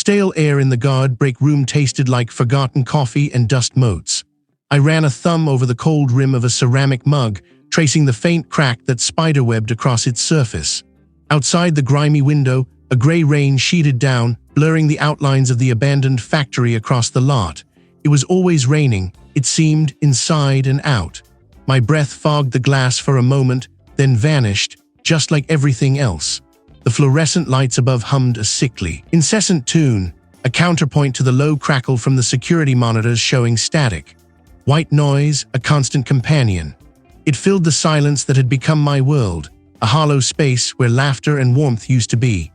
Stale air in the guard break room tasted like forgotten coffee and dust motes. I ran a thumb over the cold rim of a ceramic mug, tracing the faint crack that spiderwebbed across its surface. Outside the grimy window, a gray rain sheeted down, blurring the outlines of the abandoned factory across the lot. It was always raining, it seemed, inside and out. My breath fogged the glass for a moment, then vanished, just like everything else. The fluorescent lights above hummed a sickly, incessant tune, a counterpoint to the low crackle from the security monitors showing static. White noise, a constant companion. It filled the silence that had become my world, a hollow space where laughter and warmth used to be.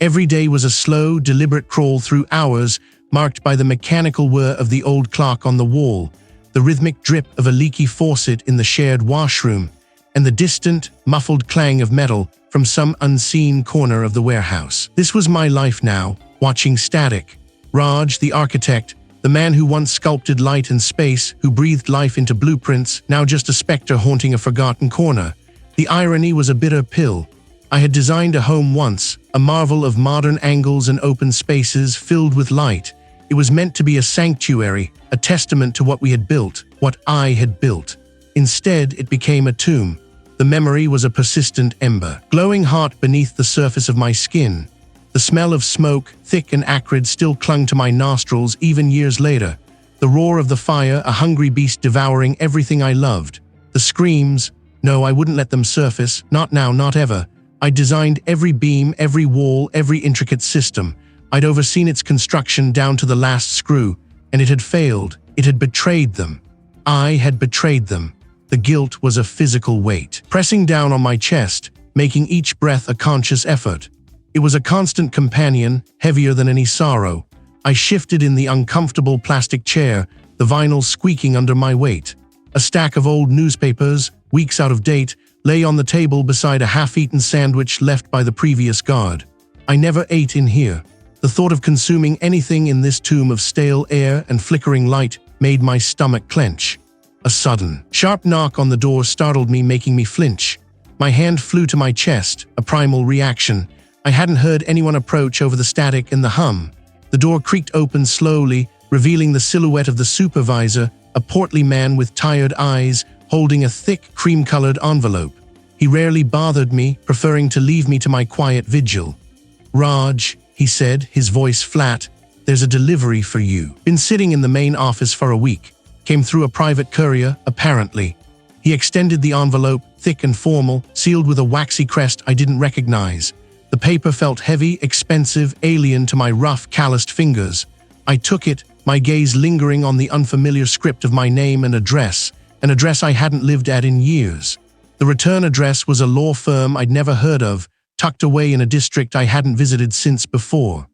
Every day was a slow, deliberate crawl through hours, marked by the mechanical whir of the old clock on the wall, the rhythmic drip of a leaky faucet in the shared washroom, and the distant, muffled clang of metal from some unseen corner of the warehouse. This was my life now, watching static. Raj, the architect, the man who once sculpted light and space, who breathed life into blueprints, now just a specter haunting a forgotten corner. The irony was a bitter pill. I had designed a home once, a marvel of modern angles and open spaces filled with light. It was meant to be a sanctuary, a testament to what we had built, what I had built. Instead, it became a tomb. The memory was a persistent ember, glowing hot beneath the surface of my skin. The smell of smoke, thick and acrid, still clung to my nostrils even years later. The roar of the fire, a hungry beast devouring everything I loved. The screams, no, I wouldn't let them surface, not now, not ever. I'd designed every beam, every wall, every intricate system. I'd overseen its construction down to the last screw, and it had failed. It had betrayed them. I had betrayed them. The guilt was a physical weight, pressing down on my chest, making each breath a conscious effort. It was a constant companion, heavier than any sorrow. I shifted in the uncomfortable plastic chair, the vinyl squeaking under my weight. A stack of old newspapers, weeks out of date, lay on the table beside a half-eaten sandwich left by the previous guard. I never ate in here. The thought of consuming anything in this tomb of stale air and flickering light made my stomach clench. A sudden, sharp knock on the door startled me, making me flinch. My hand flew to my chest, a primal reaction. I hadn't heard anyone approach over the static and the hum. The door creaked open slowly, revealing the silhouette of the supervisor, a portly man with tired eyes, holding a thick, cream-colored envelope. He rarely bothered me, preferring to leave me to my quiet vigil. "Raj," he said, his voice flat, "there's a delivery for you. Been sitting in the main office for a week. Came through a private courier, apparently." He extended the envelope, thick and formal, sealed with a waxy crest I didn't recognize. The paper felt heavy, expensive, alien to my rough, calloused fingers. I took it, my gaze lingering on the unfamiliar script of my name and address, an address I hadn't lived at in years. The return address was a law firm I'd never heard of, tucked away in a district I hadn't visited since before.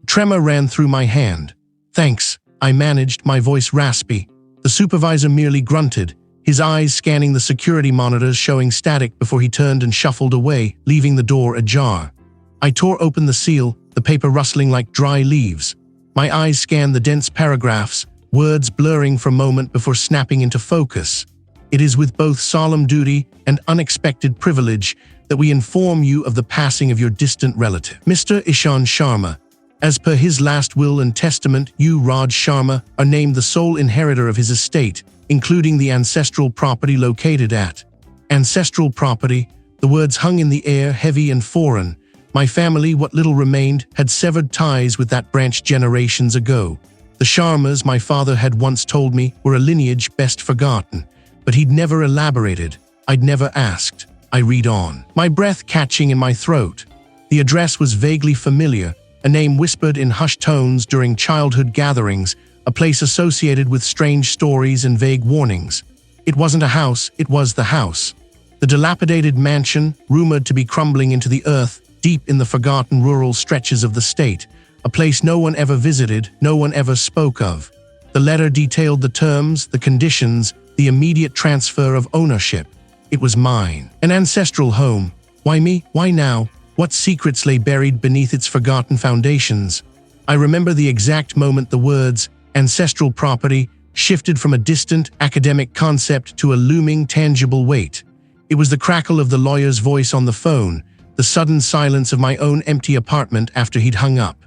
Tremor ran through my hand. "Thanks," I managed, my voice raspy. The supervisor merely grunted, his eyes scanning the security monitors showing static before he turned and shuffled away, leaving the door ajar. I tore open the seal, the paper rustling like dry leaves. My eyes scanned the dense paragraphs, words blurring for a moment before snapping into focus. "It is with both solemn duty and unexpected privilege that we inform you of the passing of your distant relative, Mr. Ishan Sharma. As per his last will and testament, you, Raj Sharma, are named the sole inheritor of his estate, including the ancestral property located at." Ancestral property, the words hung in the air, heavy and foreign. My family, what little remained, had severed ties with that branch generations ago. The Sharmas, my father had once told me, were a lineage best forgotten. But he'd never elaborated. I'd never asked. I read on, my breath catching in my throat. The address was vaguely familiar, a name whispered in hushed tones during childhood gatherings, a place associated with strange stories and vague warnings. It wasn't a house, it was the house. The dilapidated mansion, rumored to be crumbling into the earth, deep in the forgotten rural stretches of the state, a place no one ever visited, no one ever spoke of. The letter detailed the terms, the conditions, the immediate transfer of ownership. It was mine. An ancestral home. Why me? Why now? What secrets lay buried beneath its forgotten foundations? I remember the exact moment the words, ancestral property, shifted from a distant, academic concept to a looming, tangible weight. It was the crackle of the lawyer's voice on the phone, the sudden silence of my own empty apartment after he'd hung up.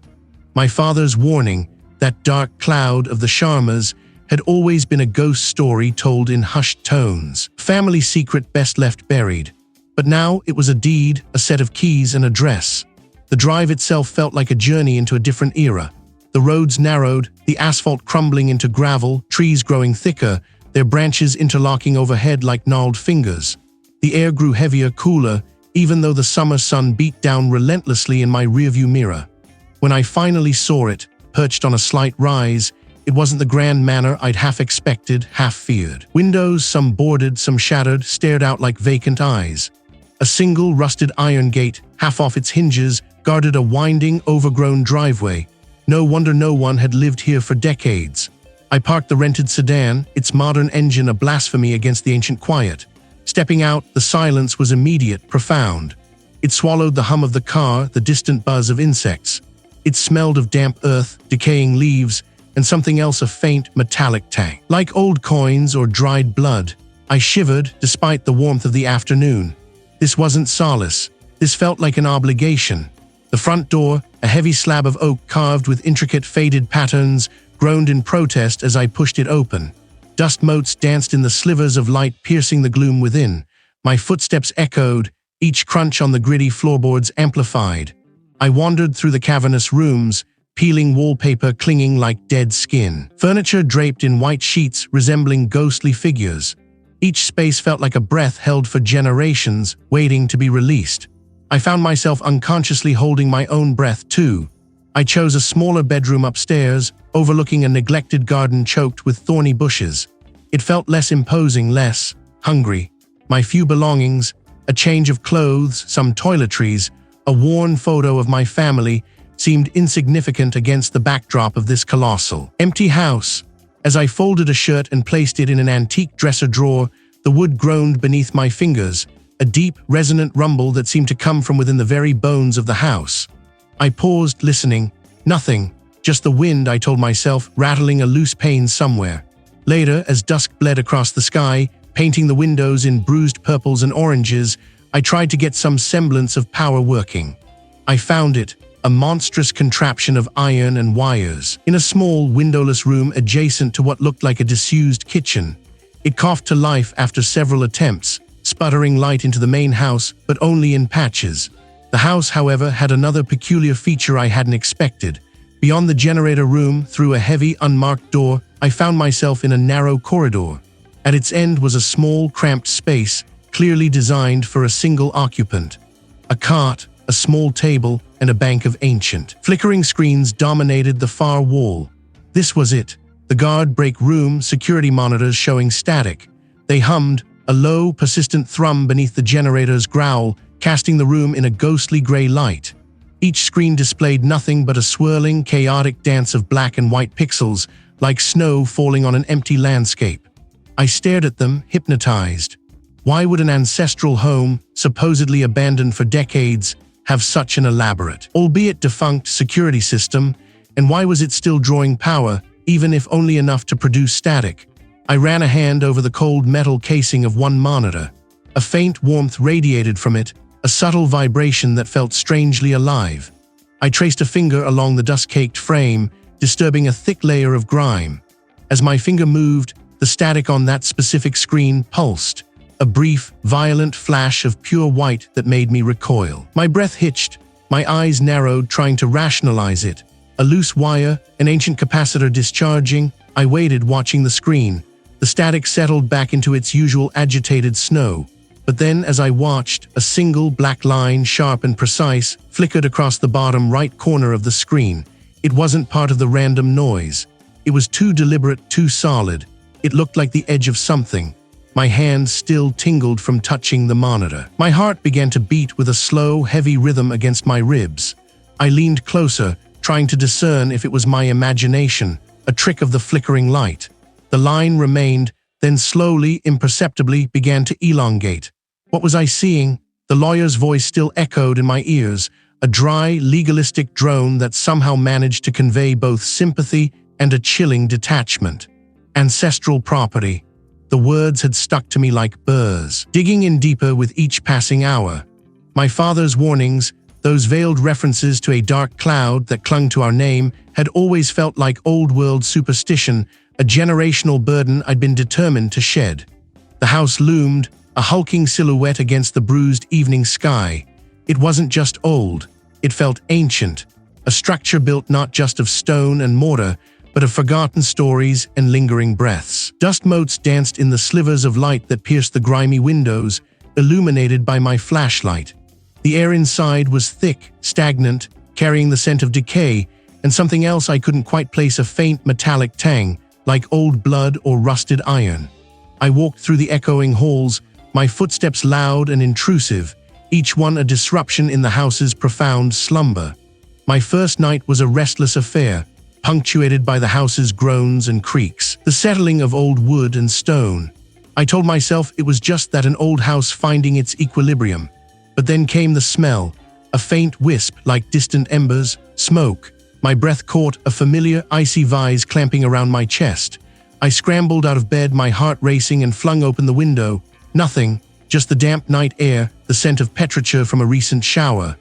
My father's warning, that dark cloud of the Sharmas, had always been a ghost story told in hushed tones. Family secret best left buried. But now it was a deed, a set of keys, an address. The drive itself felt like a journey into a different era. The roads narrowed, the asphalt crumbling into gravel, trees growing thicker, their branches interlocking overhead like gnarled fingers. The air grew heavier, cooler, even though the summer sun beat down relentlessly in my rearview mirror. When I finally saw it, perched on a slight rise, it wasn't the grand manor I'd half expected, half feared. Windows, some boarded, some shattered, stared out like vacant eyes. A single rusted iron gate, half off its hinges, guarded a winding, overgrown driveway. No wonder no one had lived here for decades. I parked the rented sedan, its modern engine a blasphemy against the ancient quiet. Stepping out, the silence was immediate, profound. It swallowed the hum of the car, the distant buzz of insects. It smelled of damp earth, decaying leaves, and something else, a faint, metallic tang. Like old coins or dried blood, I shivered despite the warmth of the afternoon. This wasn't solace. This felt like an obligation. The front door, a heavy slab of oak carved with intricate faded patterns, groaned in protest as I pushed it open. Dust motes danced in the slivers of light piercing the gloom within. My footsteps echoed, each crunch on the gritty floorboards amplified. I wandered through the cavernous rooms, peeling wallpaper clinging like dead skin. Furniture draped in white sheets resembling ghostly figures. Each space felt like a breath held for generations, waiting to be released. I found myself unconsciously holding my own breath too. I chose a smaller bedroom upstairs, overlooking a neglected garden choked with thorny bushes. It felt less imposing, less hungry. My few belongings, a change of clothes, some toiletries, a worn photo of my family, seemed insignificant against the backdrop of this colossal, empty house. As I folded a shirt and placed it in an antique dresser drawer, the wood groaned beneath my fingers, a deep, resonant rumble that seemed to come from within the very bones of the house. I paused, listening. Nothing, just the wind, I told myself, rattling a loose pane somewhere. Later, as dusk bled across the sky, painting the windows in bruised purples and oranges, I tried to get some semblance of power working. I found it, a monstrous contraption of iron and wires, in a small, windowless room adjacent to what looked like a disused kitchen. It coughed to life after several attempts, sputtering light into the main house, but only in patches. The house, however, had another peculiar feature I hadn't expected. Beyond the generator room, through a heavy, unmarked door, I found myself in a narrow corridor. At its end was a small, cramped space, clearly designed for a single occupant. A cot, a small table, and a bank of ancient, flickering screens dominated the far wall. This was it. The guard break room, security monitors showing static. They hummed, a low, persistent thrum beneath the generator's growl, casting the room in a ghostly gray light. Each screen displayed nothing but a swirling, chaotic dance of black and white pixels, like snow falling on an empty landscape. I stared at them, hypnotized. Why would an ancestral home, supposedly abandoned for decades, have such an elaborate, albeit defunct, security system, and why was it still drawing power, even if only enough to produce static? I ran a hand over the cold metal casing of one monitor. A faint warmth radiated from it, a subtle vibration that felt strangely alive. I traced a finger along the dust-caked frame, disturbing a thick layer of grime. As my finger moved, the static on that specific screen pulsed, a brief, violent flash of pure white that made me recoil. My breath hitched, my eyes narrowed, trying to rationalize it. A loose wire, an ancient capacitor discharging. I waited, watching the screen. The static settled back into its usual agitated snow. But then, as I watched, a single black line, sharp and precise, flickered across the bottom right corner of the screen. It wasn't part of the random noise. It was too deliberate, too solid. It looked like the edge of something. My hand still tingled from touching the monitor. My heart began to beat with a slow, heavy rhythm against my ribs. I leaned closer, trying to discern if it was my imagination, a trick of the flickering light. The line remained, then slowly, imperceptibly, began to elongate. What was I seeing? The lawyer's voice still echoed in my ears, a dry, legalistic drone that somehow managed to convey both sympathy and a chilling detachment. Ancestral property. The words had stuck to me like burrs, digging in deeper with each passing hour. My father's warnings, Those veiled references to a dark cloud that clung to our name had always felt like old-world superstition, a generational burden I'd been determined to shed. The house loomed, a hulking silhouette against the bruised evening sky. It wasn't just old, it felt ancient, a structure built not just of stone and mortar, but of forgotten stories and lingering breaths. Dust motes danced in the slivers of light that pierced the grimy windows, illuminated by my flashlight. The air inside was thick, stagnant, carrying the scent of decay, and something else I couldn't quite place, a faint metallic tang, like old blood or rusted iron. I walked through the echoing halls, my footsteps loud and intrusive, each one a disruption in the house's profound slumber. My first night was a restless affair, punctuated by the house's groans and creaks, the settling of old wood and stone. I told myself it was just that, an old house finding its equilibrium. But then came the smell, a faint wisp like distant embers, smoke. My breath caught a familiar, icy vise clamping around my chest. I scrambled out of bed, my heart racing, and flung open the window. Nothing, just the damp night air, the scent of petrichor from a recent shower.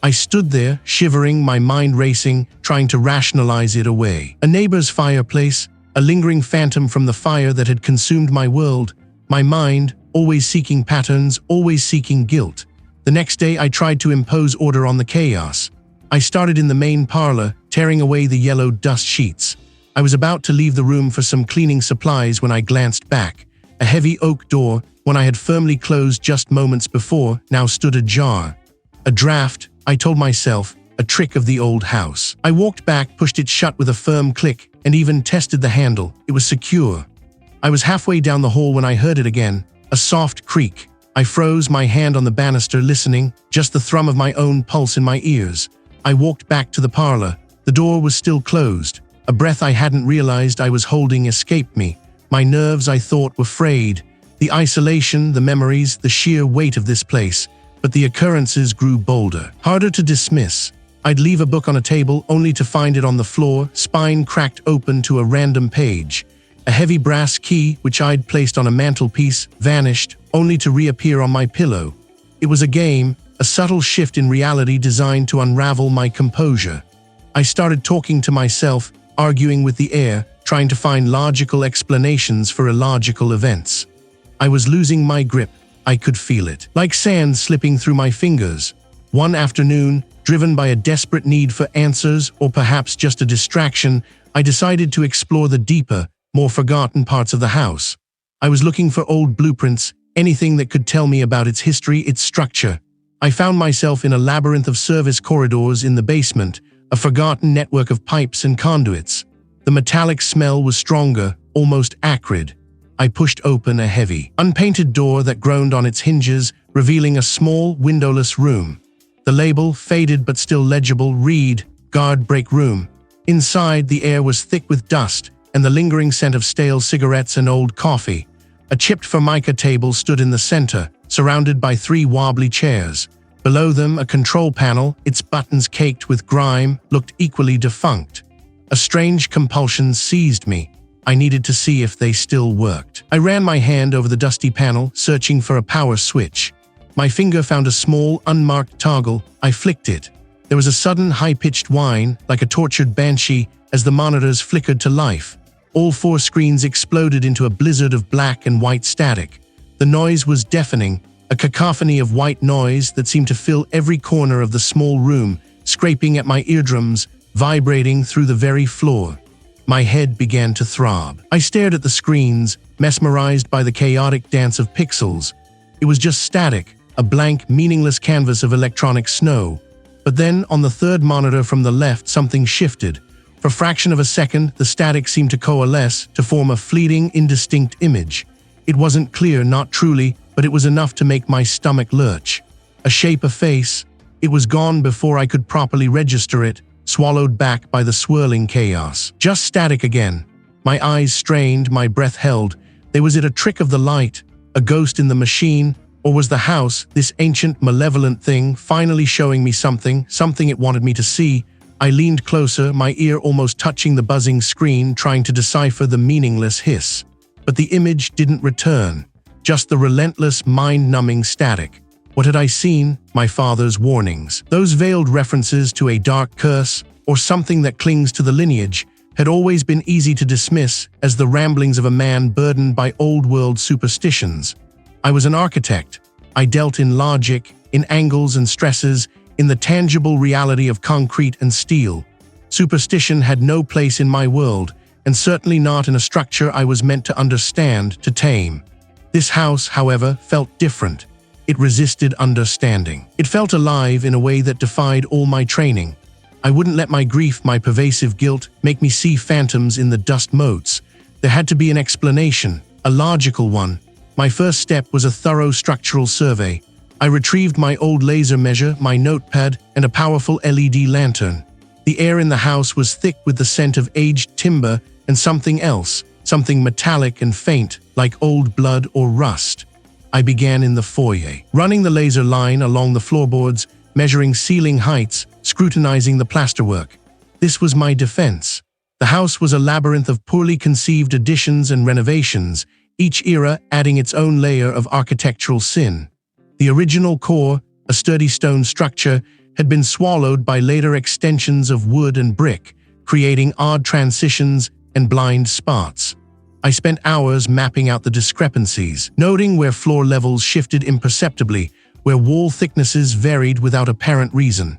I stood there, shivering, my mind racing, trying to rationalize it away. A neighbor's fireplace, a lingering phantom from the fire that had consumed my world. My mind, always seeking patterns, always seeking guilt. The next day I tried to impose order on the chaos. I started in the main parlor, tearing away the yellowed dust sheets. I was about to leave the room for some cleaning supplies when I glanced back. A heavy oak door, one I had firmly closed just moments before, now stood ajar. A draft, I told myself, a trick of the old house. I walked back, pushed it shut with a firm click, and even tested the handle. It was secure. I was halfway down the hall when I heard it again, a soft creak. I froze, my hand on the banister, listening, just the thrum of my own pulse in my ears. I walked back to the parlor. The door was still closed. A breath I hadn't realized I was holding escaped me. My nerves, I thought, were frayed. The isolation, the memories, the sheer weight of this place. But the occurrences grew bolder, harder to dismiss. I'd leave a book on a table only to find it on the floor, spine cracked open to a random page. A heavy brass key, which I'd placed on a mantelpiece, vanished, only to reappear on my pillow. It was a game, a subtle shift in reality designed to unravel my composure. I started talking to myself, arguing with the air, trying to find logical explanations for illogical events. I was losing my grip. I could feel it, like sand slipping through my fingers. One afternoon, driven by a desperate need for answers, or perhaps just a distraction, I decided to explore the deeper, more forgotten parts of the house. I was looking for old blueprints, anything that could tell me about its history, its structure. I found myself in a labyrinth of service corridors in the basement, a forgotten network of pipes and conduits. The metallic smell was stronger, almost acrid. I pushed open a heavy, unpainted door that groaned on its hinges, revealing a small, windowless room. The label, faded but still legible, read, "Guard Break Room." Inside, the air was thick with dust, and the lingering scent of stale cigarettes and old coffee. A chipped formica table stood in the center, surrounded by 3 wobbly chairs. Below them, a control panel, its buttons caked with grime, looked equally defunct. A strange compulsion seized me. I needed to see if they still worked. I ran my hand over the dusty panel, searching for a power switch. My finger found a small, unmarked toggle. I flicked it. There was a sudden, high-pitched whine, like a tortured banshee, as the monitors flickered to life. All 4 screens exploded into a blizzard of black and white static. The noise was deafening, a cacophony of white noise that seemed to fill every corner of the small room, scraping at my eardrums, vibrating through the very floor. My head began to throb. I stared at the screens, mesmerized by the chaotic dance of pixels. It was just static, a blank, meaningless canvas of electronic snow. But then, on the 3rd monitor from the left, something shifted. For a fraction of a second, the static seemed to coalesce, to form a fleeting, indistinct image. It wasn't clear, not truly, but it was enough to make my stomach lurch. A shape, a face. It was gone before I could properly register it, swallowed back by the swirling chaos. Just static again. My eyes strained, my breath held. Was it a trick of the light, a ghost in the machine, or was the house, this ancient, malevolent thing, finally showing me something it wanted me to see? I leaned closer, my ear almost touching the buzzing screen, trying to decipher the meaningless hiss. But the image didn't return, just the relentless, mind-numbing static. What had I seen? My father's warnings. Those veiled references to a dark curse or something that clings to the lineage had always been easy to dismiss as the ramblings of a man burdened by old-world superstitions. I was an architect. I dealt in logic, in angles and stresses, in the tangible reality of concrete and steel. Superstition had no place in my world, and certainly not in a structure I was meant to understand, to tame. This house, however, felt different. It resisted understanding. It felt alive in a way that defied all my training. I wouldn't let my grief, my pervasive guilt, make me see phantoms in the dust motes. There had to be an explanation, a logical one. My first step was a thorough structural survey. I retrieved my old laser measure, my notepad, and a powerful LED lantern. The air in the house was thick with the scent of aged timber and something else, something metallic and faint, like old blood or rust. I began in the foyer, running the laser line along the floorboards, measuring ceiling heights, scrutinizing the plasterwork. This was my defense. The house was a labyrinth of poorly conceived additions and renovations, each era adding its own layer of architectural sin. The original core, a sturdy stone structure, had been swallowed by later extensions of wood and brick, creating odd transitions and blind spots. I spent hours mapping out the discrepancies, noting where floor levels shifted imperceptibly, where wall thicknesses varied without apparent reason.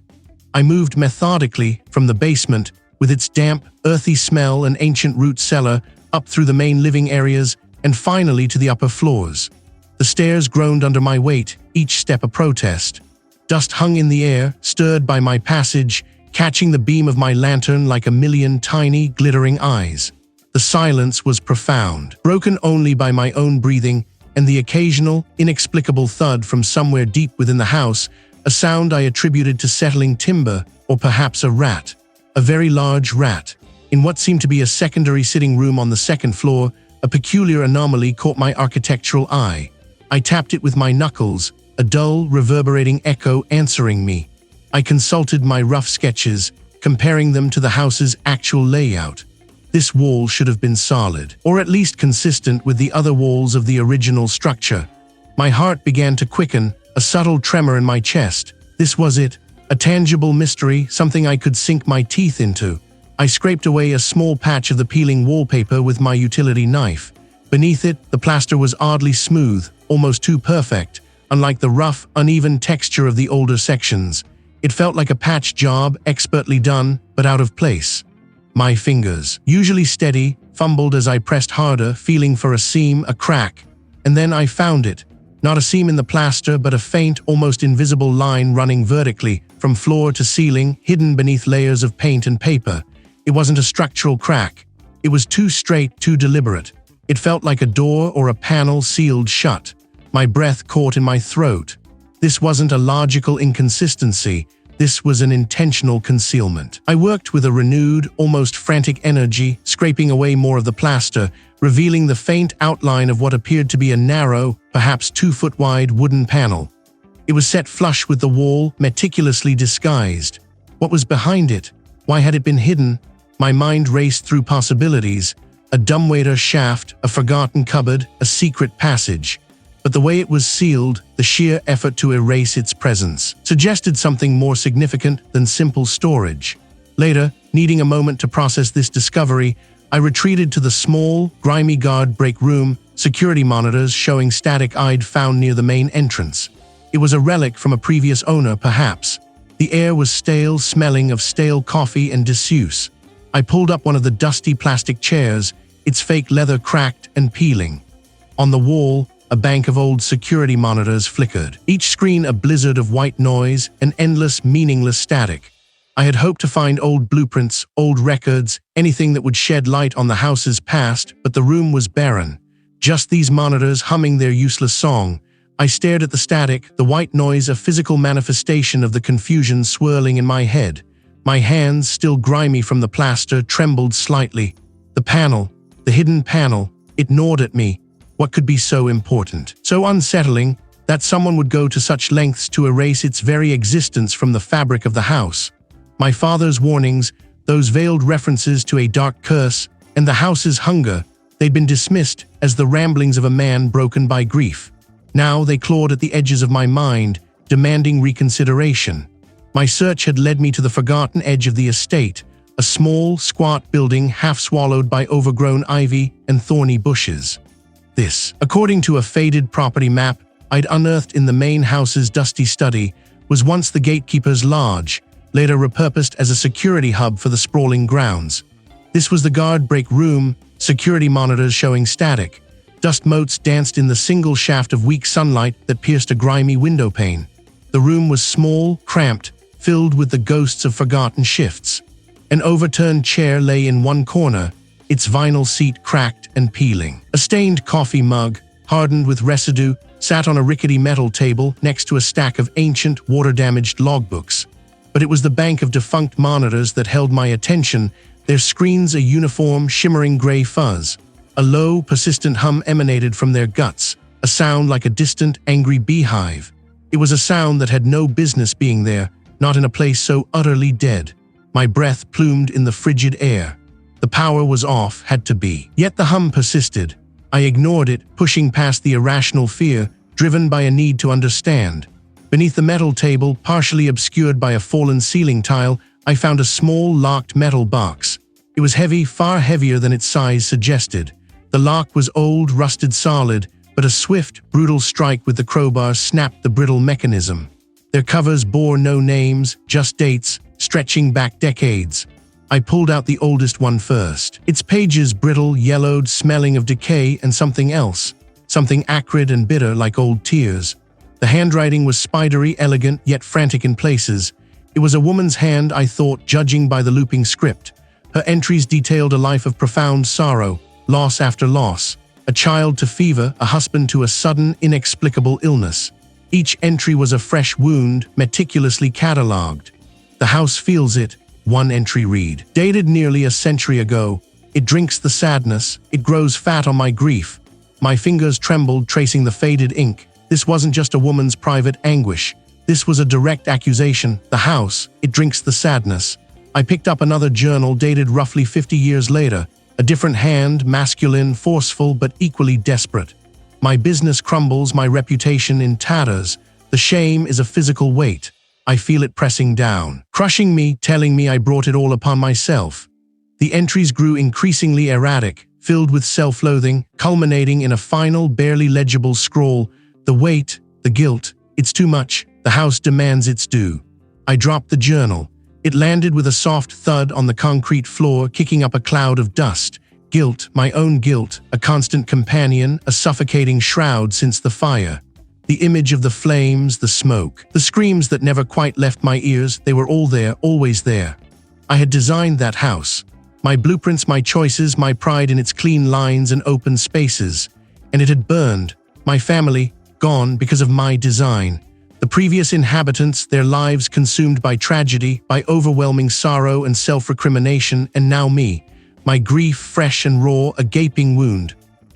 I moved methodically from the basement, with its damp, earthy smell and ancient root cellar, up through the main living areas, and finally to the upper floors. The stairs groaned under my weight, each step a protest. Dust hung in the air, stirred by my passage, catching the beam of my lantern like a million tiny, glittering eyes. The silence was profound, broken only by my own breathing and the occasional, inexplicable thud from somewhere deep within the house, a sound I attributed to settling timber or perhaps a rat. A very large rat. In what seemed to be a secondary sitting room on the second floor, a peculiar anomaly caught my architectural eye. I tapped it with my knuckles, a dull, reverberating echo answering me. I consulted my rough sketches, comparing them to the house's actual layout. This wall should have been solid, or at least consistent with the other walls of the original structure. My heart began to quicken, a subtle tremor in my chest. This was it, a tangible mystery, something I could sink my teeth into. I scraped away a small patch of the peeling wallpaper with my utility knife. Beneath it, the plaster was oddly smooth, almost too perfect, unlike the rough, uneven texture of the older sections. It felt like a patch job, expertly done, but out of place. My fingers, usually steady, fumbled as I pressed harder, feeling for a seam, a crack. And then I found it. Not a seam in the plaster, but a faint, almost invisible line running vertically, from floor to ceiling, hidden beneath layers of paint and paper. It wasn't a structural crack. It was too straight, too deliberate. It felt like a door or a panel sealed shut. My breath caught in my throat. This wasn't a logical inconsistency. This was an intentional concealment. I worked with a renewed, almost frantic energy, scraping away more of the plaster, revealing the faint outline of what appeared to be a narrow, perhaps 2-foot-wide wooden panel. It was set flush with the wall, meticulously disguised. What was behind it? Why had it been hidden? My mind raced through possibilities. A dumbwaiter shaft, a forgotten cupboard, a secret passage. But the way it was sealed, the sheer effort to erase its presence, suggested something more significant than simple storage. Later, needing a moment to process this discovery, I retreated to the small, grimy guard break room, security monitors showing static I'd found near the main entrance. It was a relic from a previous owner, perhaps. The air was stale, smelling of stale coffee and disuse. I pulled up one of the dusty plastic chairs, its fake leather cracked and peeling. On the wall, a bank of old security monitors flickered, each screen a blizzard of white noise and endless, meaningless static. I had hoped to find old blueprints, old records, anything that would shed light on the house's past, but the room was barren. Just these monitors humming their useless song. I stared at the static, the white noise a physical manifestation of the confusion swirling in my head. My hands, still grimy from the plaster, trembled slightly. The panel, the hidden panel, it gnawed at me. What could be so important, so unsettling, that someone would go to such lengths to erase its very existence from the fabric of the house? My father's warnings, those veiled references to a dark curse, and the house's hunger, they'd been dismissed as the ramblings of a man broken by grief. Now they clawed at the edges of my mind, demanding reconsideration. My search had led me to the forgotten edge of the estate, a small, squat building half swallowed by overgrown ivy and thorny bushes. This, according to a faded property map I'd unearthed in the main house's dusty study, was once the gatekeeper's lodge, later repurposed as a security hub for the sprawling grounds. This was the guard break room, security monitors showing static. Dust motes danced in the single shaft of weak sunlight that pierced a grimy window pane. The room was small, cramped, filled with the ghosts of forgotten shifts. An overturned chair lay in one corner, its vinyl seat cracked and peeling. A stained coffee mug, hardened with residue, sat on a rickety metal table next to a stack of ancient, water-damaged logbooks. But it was the bank of defunct monitors that held my attention, their screens a uniform, shimmering gray fuzz. A low, persistent hum emanated from their guts, a sound like a distant, angry beehive. It was a sound that had no business being there, not in a place so utterly dead. My breath plumed in the frigid air. The power was off, had to be. Yet the hum persisted. I ignored it, pushing past the irrational fear, driven by a need to understand. Beneath the metal table, partially obscured by a fallen ceiling tile, I found a small, locked metal box. It was heavy, far heavier than its size suggested. The lock was old, rusted solid, but a swift, brutal strike with the crowbar snapped the brittle mechanism. Their covers bore no names, just dates, stretching back decades. I pulled out the oldest one first. Its pages brittle, yellowed, smelling of decay and something else. Something acrid and bitter like old tears. The handwriting was spidery, elegant, yet frantic in places. It was a woman's hand, I thought, judging by the looping script. Her entries detailed a life of profound sorrow, loss after loss. A child to fever, a husband to a sudden, inexplicable illness. Each entry was a fresh wound, meticulously catalogued. The house feels it, one entry read. Dated nearly a century ago. It drinks the sadness, it grows fat on my grief. My fingers trembled, tracing the faded ink. This wasn't just a woman's private anguish. This was a direct accusation. The house, it drinks the sadness. I picked up another journal dated roughly 50 years later. A different hand, masculine, forceful, but equally desperate. My business crumbles, my reputation in tatters. The shame is a physical weight. I feel it pressing down, crushing me, telling me I brought it all upon myself. The entries grew increasingly erratic, filled with self-loathing, culminating in a final, barely legible scrawl. The weight, the guilt, it's too much. The house demands its due. I dropped the journal. It landed with a soft thud on the concrete floor, kicking up a cloud of dust. Guilt, my own guilt, a constant companion, a suffocating shroud since the fire. The image of the flames, the smoke, the screams that never quite left my ears, they were all there, always there. I had designed that house. My blueprints, my choices, my pride in its clean lines and open spaces. And it had burned. My family, gone because of my design. The previous inhabitants, their lives consumed by tragedy, by overwhelming sorrow and self-recrimination, and now me. My grief, fresh and raw, a gaping wound.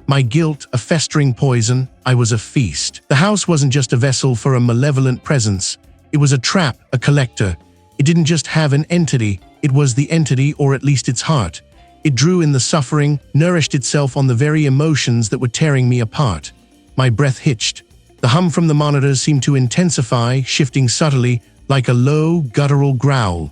My guilt, a festering poison. I was a feast. The house wasn't just a vessel for a malevolent presence. It was a trap, a collector. It didn't just have an entity, it was the entity, or at least its heart. It drew in the suffering, nourished itself on the very emotions that were tearing me apart. My breath hitched. The hum from the monitors seemed to intensify, shifting subtly, like a low, guttural growl.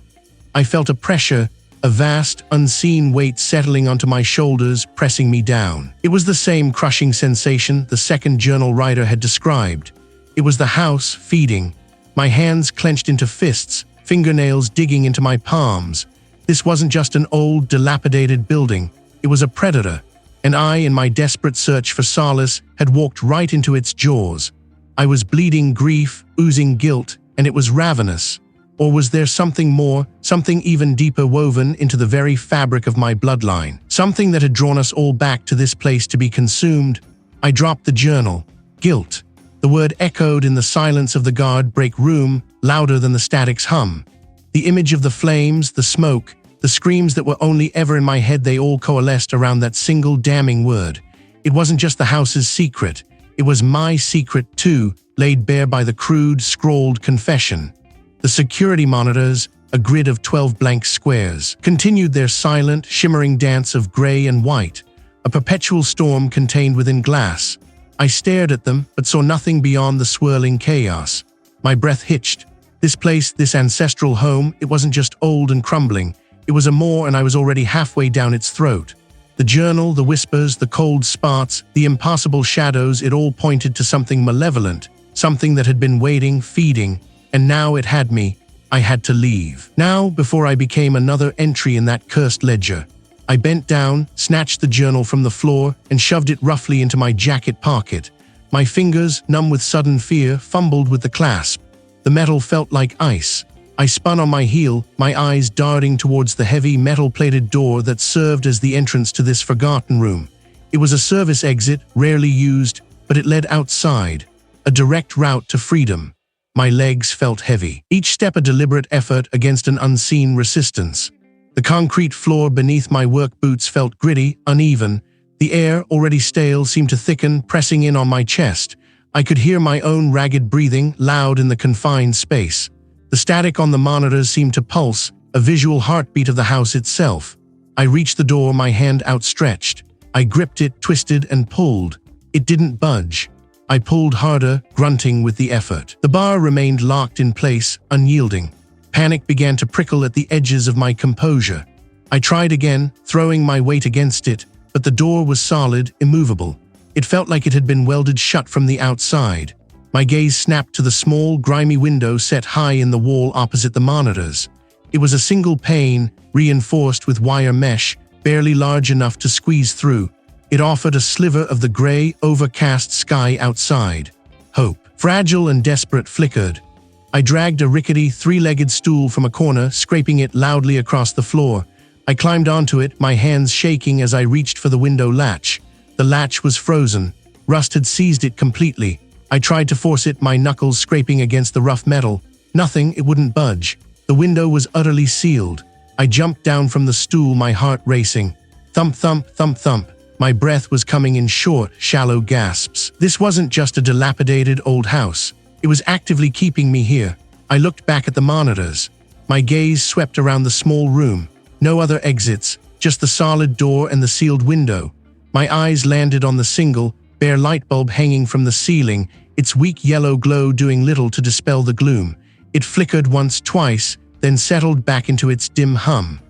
I felt a pressure, a vast, unseen weight settling onto my shoulders, pressing me down. It was the same crushing sensation the second journal writer had described. It was the house feeding. My hands clenched into fists, fingernails digging into my palms. This wasn't just an old, dilapidated building. It was a predator, and I, in my desperate search for solace, had walked right into its jaws. I was bleeding grief, oozing guilt, and it was ravenous. Or was there something more, something even deeper woven into the very fabric of my bloodline? Something that had drawn us all back to this place to be consumed? I dropped the journal. Guilt. The word echoed in the silence of the guard break room, louder than the static's hum. The image of the flames, the smoke, the screams that were only ever in my head, they all coalesced around that single damning word. It wasn't just the house's secret. It was my secret too, laid bare by the crude, scrawled confession. The security monitors, a grid of 12 blank squares, continued their silent, shimmering dance of gray and white, a perpetual storm contained within glass. I stared at them, but saw nothing beyond the swirling chaos. My breath hitched. This place, this ancestral home, it wasn't just old and crumbling. It was a maw, and I was already halfway down its throat. The journal, the whispers, the cold sparts, the impassable shadows, it all pointed to something malevolent, something that had been waiting, feeding, and now it had me. I had to leave. Now, before I became another entry in that cursed ledger, I bent down, snatched the journal from the floor, and shoved it roughly into my jacket pocket. My fingers, numb with sudden fear, fumbled with the clasp. The metal felt like ice. I spun on my heel, my eyes darting towards the heavy metal-plated door that served as the entrance to this forgotten room. It was a service exit, rarely used, but it led outside, a direct route to freedom. My legs felt heavy, each step a deliberate effort against an unseen resistance. The concrete floor beneath my work boots felt gritty, uneven. The air, already stale, seemed to thicken, pressing in on my chest. I could hear my own ragged breathing, loud in the confined space. The static on the monitors seemed to pulse, a visual heartbeat of the house itself. I reached the door, my hand outstretched. I gripped it, twisted, and pulled. It didn't budge. I pulled harder, grunting with the effort. The bar remained locked in place, unyielding. Panic began to prickle at the edges of my composure. I tried again, throwing my weight against it, but the door was solid, immovable. It felt like it had been welded shut from the outside. My gaze snapped to the small, grimy window set high in the wall opposite the monitors. It was a single pane, reinforced with wire mesh, barely large enough to squeeze through. It offered a sliver of the gray, overcast sky outside. Hope, fragile and desperate, flickered. I dragged a rickety, three-legged stool from a corner, scraping it loudly across the floor. I climbed onto it, my hands shaking as I reached for the window latch. The latch was frozen. Rust had seized it completely. I tried to force it, my knuckles scraping against the rough metal. Nothing, it wouldn't budge. The window was utterly sealed. I jumped down from the stool, my heart racing. Thump, thump, thump, thump. My breath was coming in short, shallow gasps. This wasn't just a dilapidated old house. It was actively keeping me here. I looked back at the monitors. My gaze swept around the small room. No other exits, just the solid door and the sealed window. My eyes landed on the single, bare light bulb hanging from the ceiling, its weak yellow glow doing little to dispel the gloom. It flickered once, twice, then settled back into its dim hum.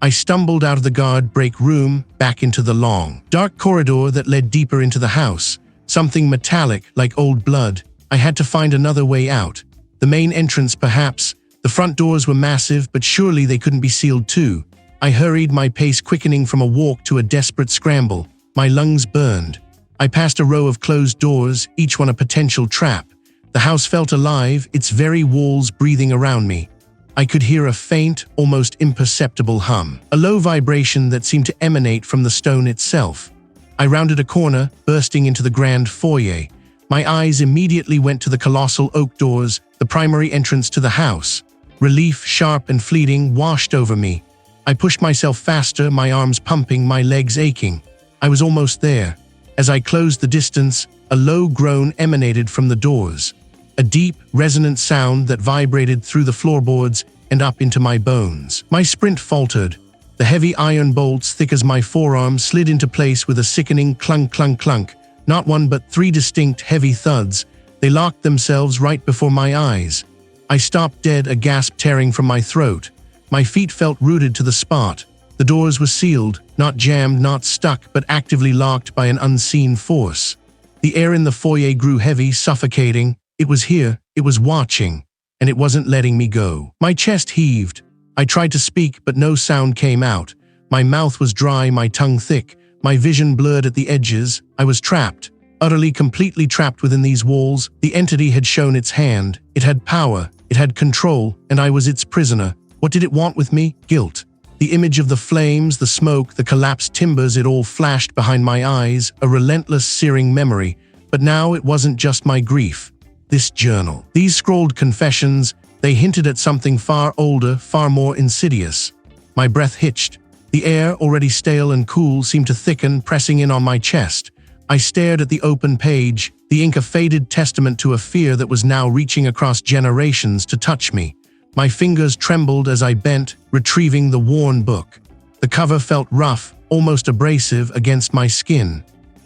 I stumbled out of the guard break room, back into the long, dark corridor that led deeper into the house. Something metallic, like old blood. I had to find another way out. The main entrance, perhaps. The front doors were massive, but surely they couldn't be sealed too. I hurried, my pace quickening from a walk to a desperate scramble. My lungs burned. I passed a row of closed doors, each one a potential trap. The house felt alive, its very walls breathing around me. I could hear a faint, almost imperceptible hum, a low vibration that seemed to emanate from the stone itself. I rounded a corner, bursting into the grand foyer. My eyes immediately went to the colossal oak doors, the primary entrance to the house. Relief, sharp and fleeting, washed over me. I pushed myself faster, my arms pumping, my legs aching. I was almost there. As I closed the distance, a low groan emanated from the doors. A deep, resonant sound that vibrated through the floorboards and up into my bones. My sprint faltered. The heavy iron bolts, thick as my forearm, slid into place with a sickening clunk, clunk, clunk. Not one but three distinct, heavy thuds. They locked themselves right before my eyes. I stopped dead, a gasp tearing from my throat. My feet felt rooted to the spot. The doors were sealed, not jammed, not stuck, but actively locked by an unseen force. The air in the foyer grew heavy, suffocating. It was here, it was watching, and it wasn't letting me go. My chest heaved. I tried to speak, but no sound came out. My mouth was dry, my tongue thick, my vision blurred at the edges. I was trapped, utterly, completely trapped within these walls. The entity had shown its hand. It had power, it had control, and I was its prisoner. What did it want with me? Guilt. The image of the flames, the smoke, the collapsed timbers, it all flashed behind my eyes, a relentless, searing memory. But now it wasn't just my grief. This journal, these scrawled confessions, they hinted at something far older, far more insidious. My breath hitched. The air, already stale and cool, seemed to thicken, pressing in on my chest. I stared at the open page, the ink a faded testament to a fear that was now reaching across generations to touch me. My fingers trembled as I bent, retrieving the worn book. The cover felt rough, almost abrasive, against my skin.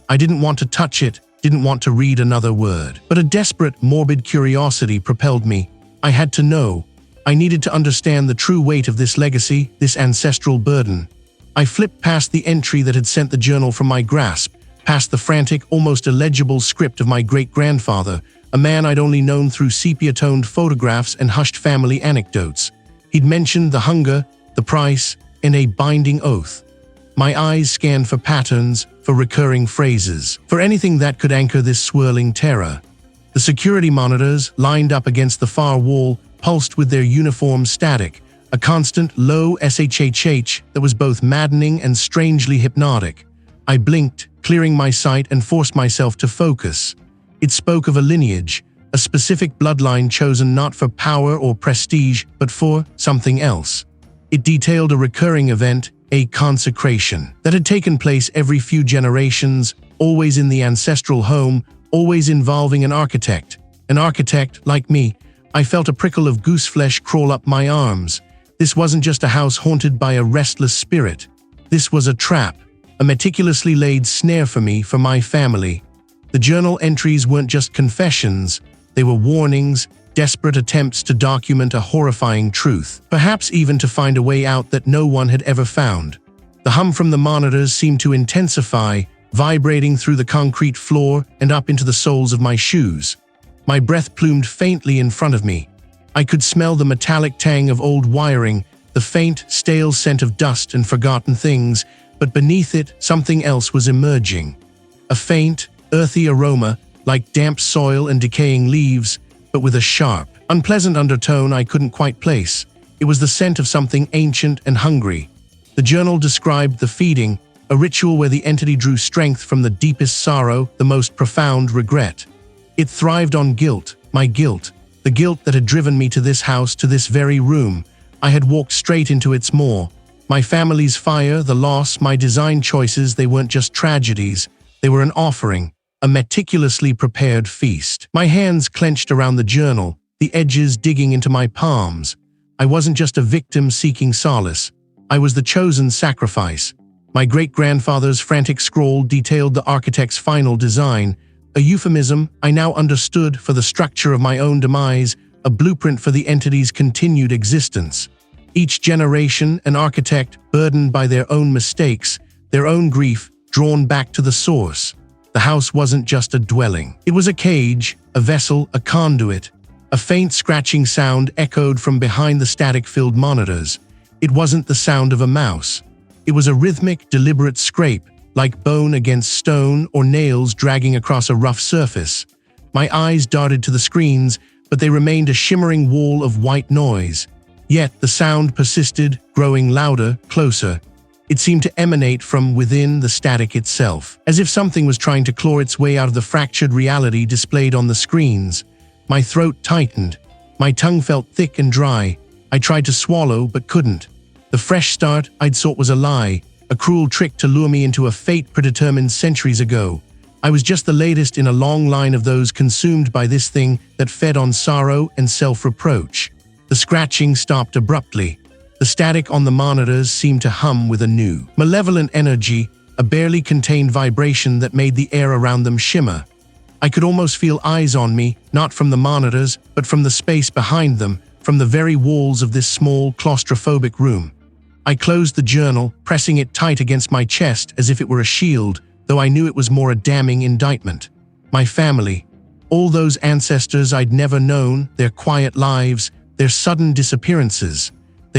I didn't want to touch it, didn't want to read another word. But a desperate, morbid curiosity propelled me. I had to know. I needed to understand the true weight of this legacy, this ancestral burden. I flipped past the entry that had sent the journal from my grasp, past the frantic, almost illegible script of my great-grandfather, a man I'd only known through sepia-toned photographs and hushed family anecdotes. He'd mentioned the hunger, the price, and a binding oath. My eyes scanned for patterns, for recurring phrases, for anything that could anchor this swirling terror. The security monitors, lined up against the far wall, pulsed with their uniform static, a constant low SHHH that was both maddening and strangely hypnotic. I blinked, clearing my sight, and forced myself to focus. It spoke of a lineage, a specific bloodline chosen not for power or prestige, but for something else. It detailed a recurring event, a consecration, that had taken place every few generations, always in the ancestral home, always involving an architect. An architect, like me. I felt a prickle of gooseflesh crawl up my arms. This wasn't just a house haunted by a restless spirit. This was a trap, a meticulously laid snare for me, for my family. The journal entries weren't just confessions. They were warnings, desperate attempts to document a horrifying truth, perhaps even to find a way out that no one had ever found. The hum from the monitors seemed to intensify, vibrating through the concrete floor and up into the soles of my shoes. My breath plumed faintly in front of me. I could smell the metallic tang of old wiring, the faint, stale scent of dust and forgotten things, but beneath it, something else was emerging. A faint, earthy aroma, like damp soil and decaying leaves, but with a sharp, unpleasant undertone I couldn't quite place. It was the scent of something ancient and hungry. The journal described the feeding, a ritual where the entity drew strength from the deepest sorrow, the most profound regret. It thrived on guilt, my guilt, the guilt that had driven me to this house, to this very room. I had walked straight into its maw. My family's fire, the loss, my design choices, they weren't just tragedies. They were an offering, a meticulously prepared feast. My hands clenched around the journal, the edges digging into my palms. I wasn't just a victim seeking solace. I was the chosen sacrifice. My great-grandfather's frantic scrawl detailed the architect's final design, a euphemism I now understood for the structure of my own demise, a blueprint for the entity's continued existence. Each generation, an architect burdened by their own mistakes, their own grief, drawn back to the source. The house wasn't just a dwelling. It was a cage, a vessel, a conduit. A faint scratching sound echoed from behind the static-filled monitors. It wasn't the sound of a mouse. It was a rhythmic, deliberate scrape, like bone against stone or nails dragging across a rough surface. My eyes darted to the screens, but they remained a shimmering wall of white noise. Yet the sound persisted, growing louder, closer. It seemed to emanate from within the static itself, as if something was trying to claw its way out of the fractured reality displayed on the screens. My throat tightened. My tongue felt thick and dry. I tried to swallow, but couldn't. The fresh start I'd sought was a lie, a cruel trick to lure me into a fate predetermined centuries ago. I was just the latest in a long line of those consumed by this thing that fed on sorrow and self-reproach. The scratching stopped abruptly. The static on the monitors seemed to hum with a new, malevolent energy, a barely contained vibration that made the air around them shimmer. I could almost feel eyes on me, not from the monitors, but from the space behind them, from the very walls of this small, claustrophobic room. I closed the journal, pressing it tight against my chest as if it were a shield, though I knew it was more a damning indictment. My family, all those ancestors I'd never known, their quiet lives, their sudden disappearances,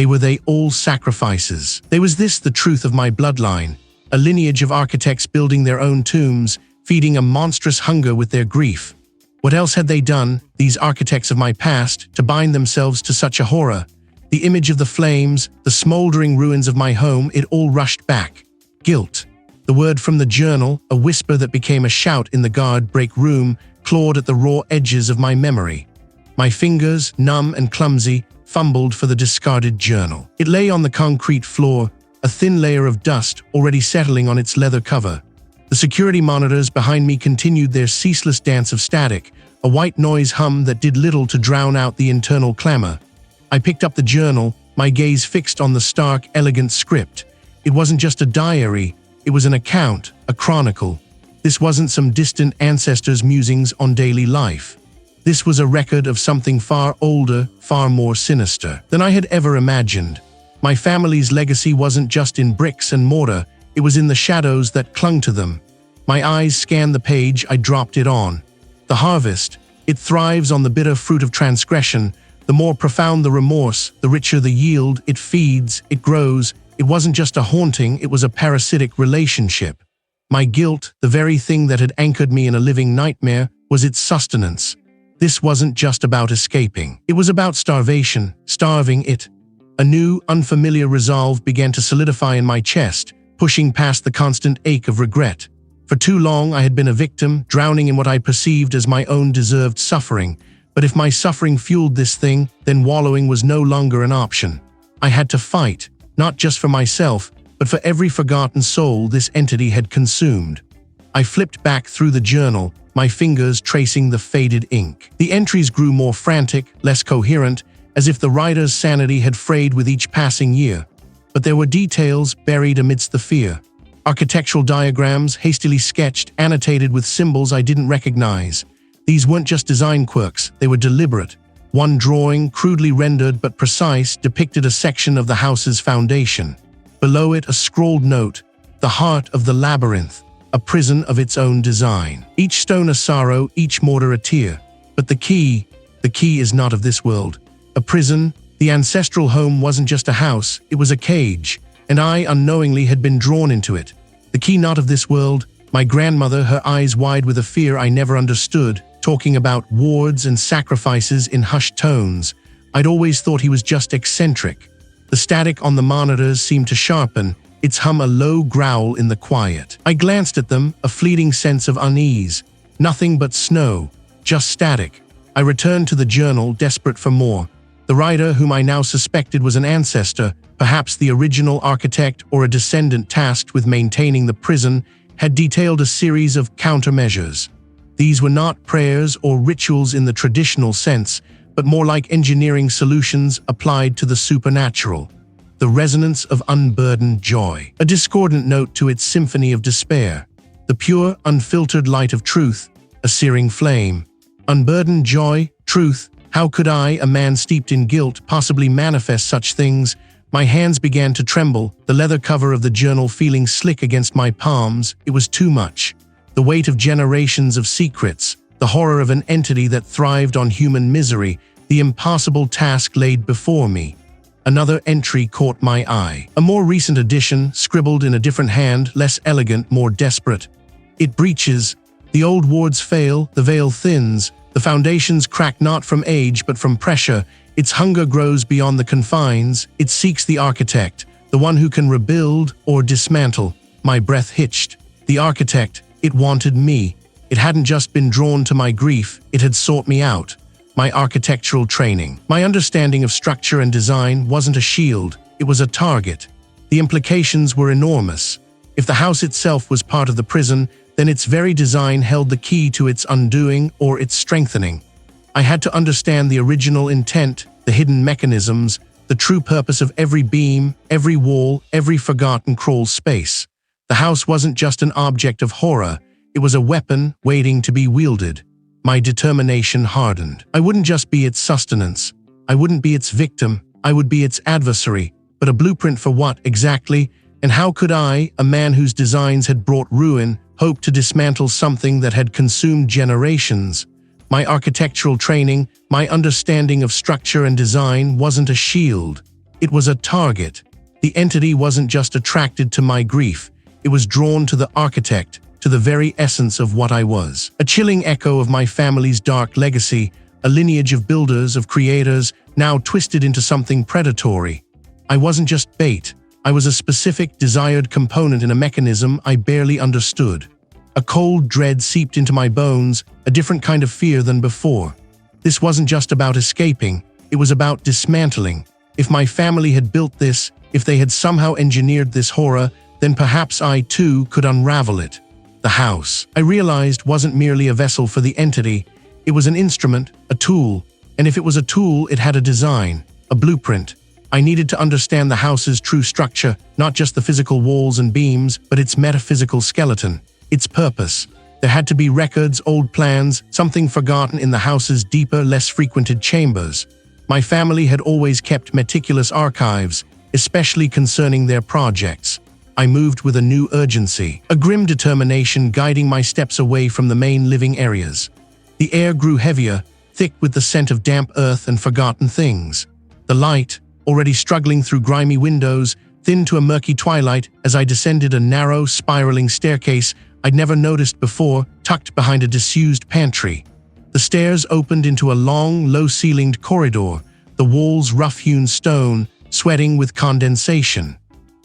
were they all sacrifices? Was this the truth of my bloodline, a lineage of architects building their own tombs, feeding a monstrous hunger with their grief? What else had they done, these architects of my past, to bind themselves to such a horror? The image of the flames, the smoldering ruins of my home, it all rushed back. Guilt. The word from the journal, a whisper that became a shout in the guard-break room, clawed at the raw edges of my memory. My fingers, numb and clumsy, fumbled for the discarded journal. It lay on the concrete floor, a thin layer of dust already settling on its leather cover. The security monitors behind me continued their ceaseless dance of static, a white noise hum that did little to drown out the internal clamor. I picked up the journal, my gaze fixed on the stark, elegant script. It wasn't just a diary, it was an account, a chronicle. This wasn't some distant ancestor's musings on daily life. This was a record of something far older, far more sinister than I had ever imagined. My family's legacy wasn't just in bricks and mortar, it was in the shadows that clung to them. My eyes scanned the page I dropped it on. The harvest. It thrives on the bitter fruit of transgression. The more profound the remorse, the richer the yield. It feeds, it grows. It wasn't just a haunting, it was a parasitic relationship. My guilt, the very thing that had anchored me in a living nightmare, was its sustenance. This wasn't just about escaping. It was about starvation, starving it. A new, unfamiliar resolve began to solidify in my chest, pushing past the constant ache of regret. For too long I had been a victim, drowning in what I perceived as my own deserved suffering. But if my suffering fueled this thing, then wallowing was no longer an option. I had to fight, not just for myself, but for every forgotten soul this entity had consumed. I flipped back through the journal, my fingers tracing the faded ink. The entries grew more frantic, less coherent, as if the writer's sanity had frayed with each passing year. But there were details buried amidst the fear. Architectural diagrams, hastily sketched, annotated with symbols I didn't recognize. These weren't just design quirks, they were deliberate. One drawing, crudely rendered but precise, depicted a section of the house's foundation. Below it, a scrawled note, "The heart of the labyrinth, a prison of its own design. Each stone a sorrow, each mortar a tear. But the key is not of this world. A prison, the ancestral home wasn't just a house, it was a cage, and I unknowingly had been drawn into it. The key not of this world, my grandmother, her eyes wide with a fear I never understood, talking about wards and sacrifices in hushed tones. I'd always thought he was just eccentric. The static on the monitors seemed to sharpen, its hum a low growl in the quiet. I glanced at them, a fleeting sense of unease. Nothing but snow, just static. I returned to the journal, desperate for more. The writer, whom I now suspected was an ancestor, perhaps the original architect or a descendant tasked with maintaining the prison, had detailed a series of countermeasures. These were not prayers or rituals in the traditional sense, but more like engineering solutions applied to the supernatural. The resonance of unburdened joy, a discordant note to its symphony of despair. The pure, unfiltered light of truth, a searing flame. Unburdened joy, truth, how could I, a man steeped in guilt, possibly manifest such things? My hands began to tremble, the leather cover of the journal feeling slick against my palms. It was too much. The weight of generations of secrets, the horror of an entity that thrived on human misery, the impossible task laid before me. Another entry caught my eye. A more recent edition, scribbled in a different hand, less elegant, more desperate. It breaches. The old wards fail, the veil thins. The foundations crack not from age but from pressure. Its hunger grows beyond the confines. It seeks the architect, the one who can rebuild or dismantle. My breath hitched. The architect, it wanted me. It hadn't just been drawn to my grief, it had sought me out. My architectural training, my understanding of structure and design wasn't a shield, it was a target. The implications were enormous. If the house itself was part of the prison, then its very design held the key to its undoing or its strengthening. I had to understand the original intent, the hidden mechanisms, the true purpose of every beam, every wall, every forgotten crawl space. The house wasn't just an object of horror, it was a weapon waiting to be wielded. My determination hardened. I wouldn't just be its sustenance. I wouldn't be its victim. I would be its adversary. But a blueprint for what, exactly? And how could I, a man whose designs had brought ruin, hope to dismantle something that had consumed generations? My architectural training, my understanding of structure and design wasn't a shield. It was a target. The entity wasn't just attracted to my grief. It was drawn to the architect, to the very essence of what I was. A chilling echo of my family's dark legacy, a lineage of builders, of creators, now twisted into something predatory. I wasn't just bait. I was a specific, desired component in a mechanism I barely understood. A cold dread seeped into my bones, a different kind of fear than before. This wasn't just about escaping, it was about dismantling. If my family had built this, if they had somehow engineered this horror, then perhaps I too could unravel it. The house, I realized, wasn't merely a vessel for the entity. It was an instrument, a tool, and if it was a tool, it had a design, a blueprint. I needed to understand the house's true structure, not just the physical walls and beams, but its metaphysical skeleton. its purpose. There had to be records, old plans, something forgotten in the house's deeper, less frequented chambers. My family had always kept meticulous archives, especially concerning their projects. I moved with a new urgency, a grim determination guiding my steps away from the main living areas. The air grew heavier, thick with the scent of damp earth and forgotten things. The light, already struggling through grimy windows, thinned to a murky twilight as I descended a narrow, spiraling staircase I'd never noticed before, tucked behind a disused pantry. The stairs opened into a long, low-ceilinged corridor, the walls rough-hewn stone, sweating with condensation.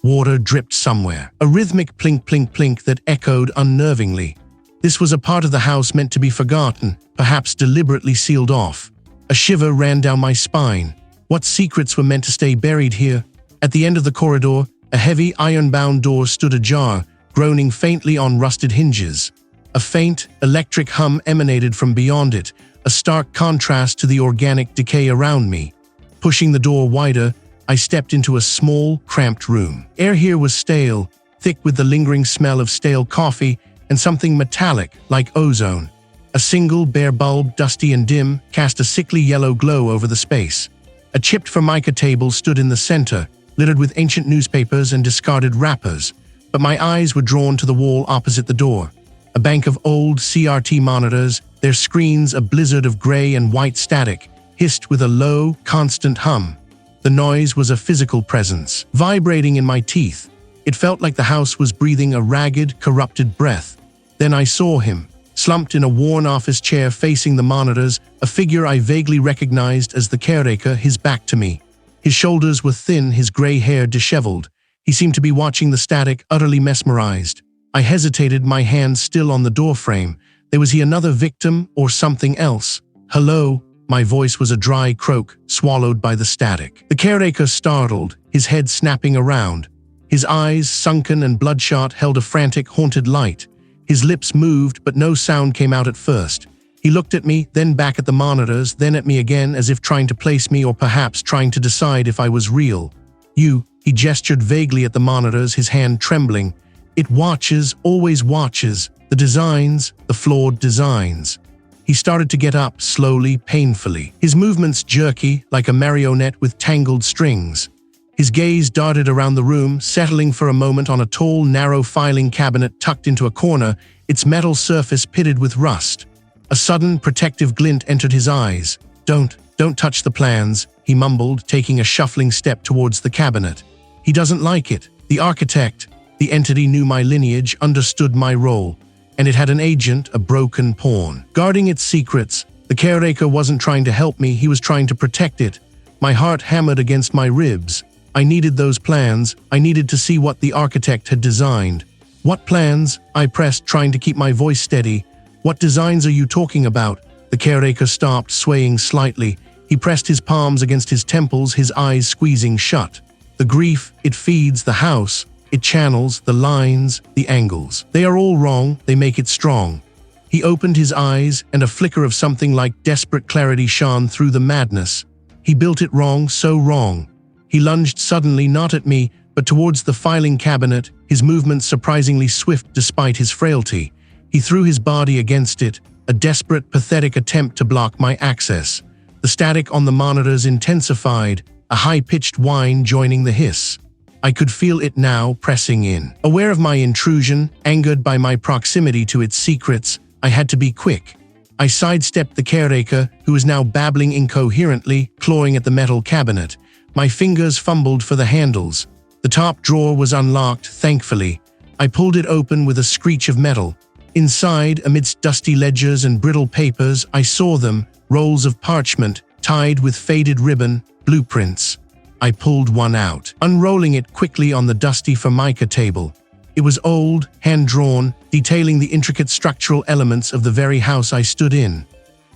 Water dripped somewhere, a rhythmic plink-plink-plink that echoed unnervingly. This was a part of the house meant to be forgotten, perhaps deliberately sealed off. A shiver ran down my spine. What secrets were meant to stay buried here? At the end of the corridor, a heavy iron-bound door stood ajar, groaning faintly on rusted hinges. A faint, electric hum emanated from beyond it, a stark contrast to the organic decay around me. Pushing the door wider, I stepped into a small, cramped room. Air here was stale, thick with the lingering smell of stale coffee and something metallic, like ozone. A single, bare bulb, dusty and dim, cast a sickly yellow glow over the space. A chipped formica table stood in the center, littered with ancient newspapers and discarded wrappers. But my eyes were drawn to the wall opposite the door. A bank of old CRT monitors, their screens a blizzard of gray and white static, hissed with a low, constant hum. The noise was a physical presence, vibrating in my teeth. It felt like the house was breathing a ragged, corrupted breath. Then I saw him, slumped in a worn office chair facing the monitors, a figure I vaguely recognized as the caretaker, his back to me. His shoulders were thin, his gray hair disheveled. He seemed to be watching the static, utterly mesmerized. I hesitated, my hand still on the doorframe. Was he another victim or something else? "Hello?" My voice was a dry croak, swallowed by the static. The caretaker startled, his head snapping around. His eyes, sunken and bloodshot, held a frantic, haunted light. His lips moved, but no sound came out at first. He looked at me, then back at the monitors, then at me again, as if trying to place me or perhaps trying to decide if I was real. "You," he gestured vaguely at the monitors, his hand trembling. "It watches, always watches. The designs, the flawed designs." He started to get up, slowly, painfully. His movements jerky, like a marionette with tangled strings. His gaze darted around the room, settling for a moment on a tall, narrow filing cabinet tucked into a corner, its metal surface pitted with rust. A sudden, protective glint entered his eyes. Don't touch the plans," he mumbled, taking a shuffling step towards the cabinet. "He doesn't like it. The architect, the entity knew my lineage, understood my role. And it had an agent, a broken pawn, guarding its secrets. The caretaker wasn't trying to help me, he was trying to protect it. My heart hammered against my ribs. I needed those plans. I needed to see what the architect had designed." "What plans?" I pressed, trying to keep my voice steady. "What designs are you talking about?" The caretaker stopped, swaying slightly. He pressed his palms against his temples, his eyes squeezing shut. "The grief, it feeds the house. It channels the lines, the angles. They are all wrong, they make it strong." He opened his eyes, and a flicker of something like desperate clarity shone through the madness. "He built it wrong, so wrong." He lunged suddenly, not at me, but towards the filing cabinet, his movements surprisingly swift despite his frailty. He threw his body against it, a desperate, pathetic attempt to block my access. The static on the monitors intensified, a high-pitched whine joining the hiss. I could feel it now, pressing in. Aware of my intrusion, angered by my proximity to its secrets, I had to be quick. I sidestepped the caretaker, who was now babbling incoherently, clawing at the metal cabinet. My fingers fumbled for the handles. The top drawer was unlocked, thankfully. I pulled it open with a screech of metal. Inside, amidst dusty ledgers and brittle papers, I saw them, rolls of parchment, tied with faded ribbon, blueprints. I pulled one out, unrolling it quickly on the dusty formica table. It was old, hand-drawn, detailing the intricate structural elements of the very house I stood in.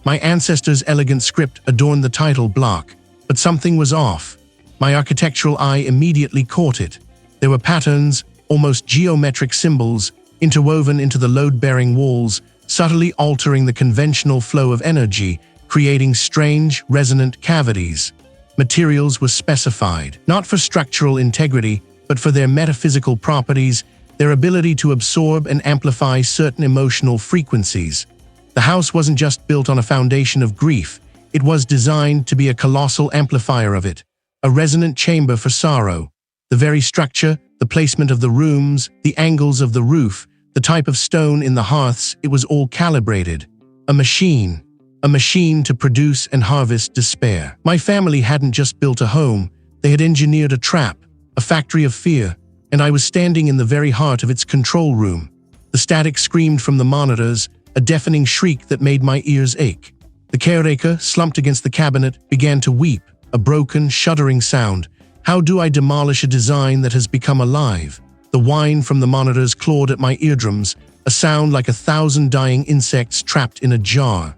My ancestors' elegant script adorned the title block, but something was off. My architectural eye immediately caught it. There were patterns, almost geometric symbols, interwoven into the load-bearing walls, subtly altering the conventional flow of energy, creating strange, resonant cavities. Materials were specified, not for structural integrity, but for their metaphysical properties, their ability to absorb and amplify certain emotional frequencies. The house wasn't just built on a foundation of grief, it was designed to be a colossal amplifier of it, a resonant chamber for sorrow. The very structure, the placement of the rooms, the angles of the roof, the type of stone in the hearths, it was all calibrated. A machine to produce and harvest despair. My family hadn't just built a home, they had engineered a trap, a factory of fear, and I was standing in the very heart of its control room. The static screamed from the monitors, a deafening shriek that made my ears ache. The caretaker, slumped against the cabinet, began to weep, a broken, shuddering sound. How do I demolish a design that has become alive? The whine from the monitors clawed at my eardrums, a sound like 1,000 dying insects trapped in a jar.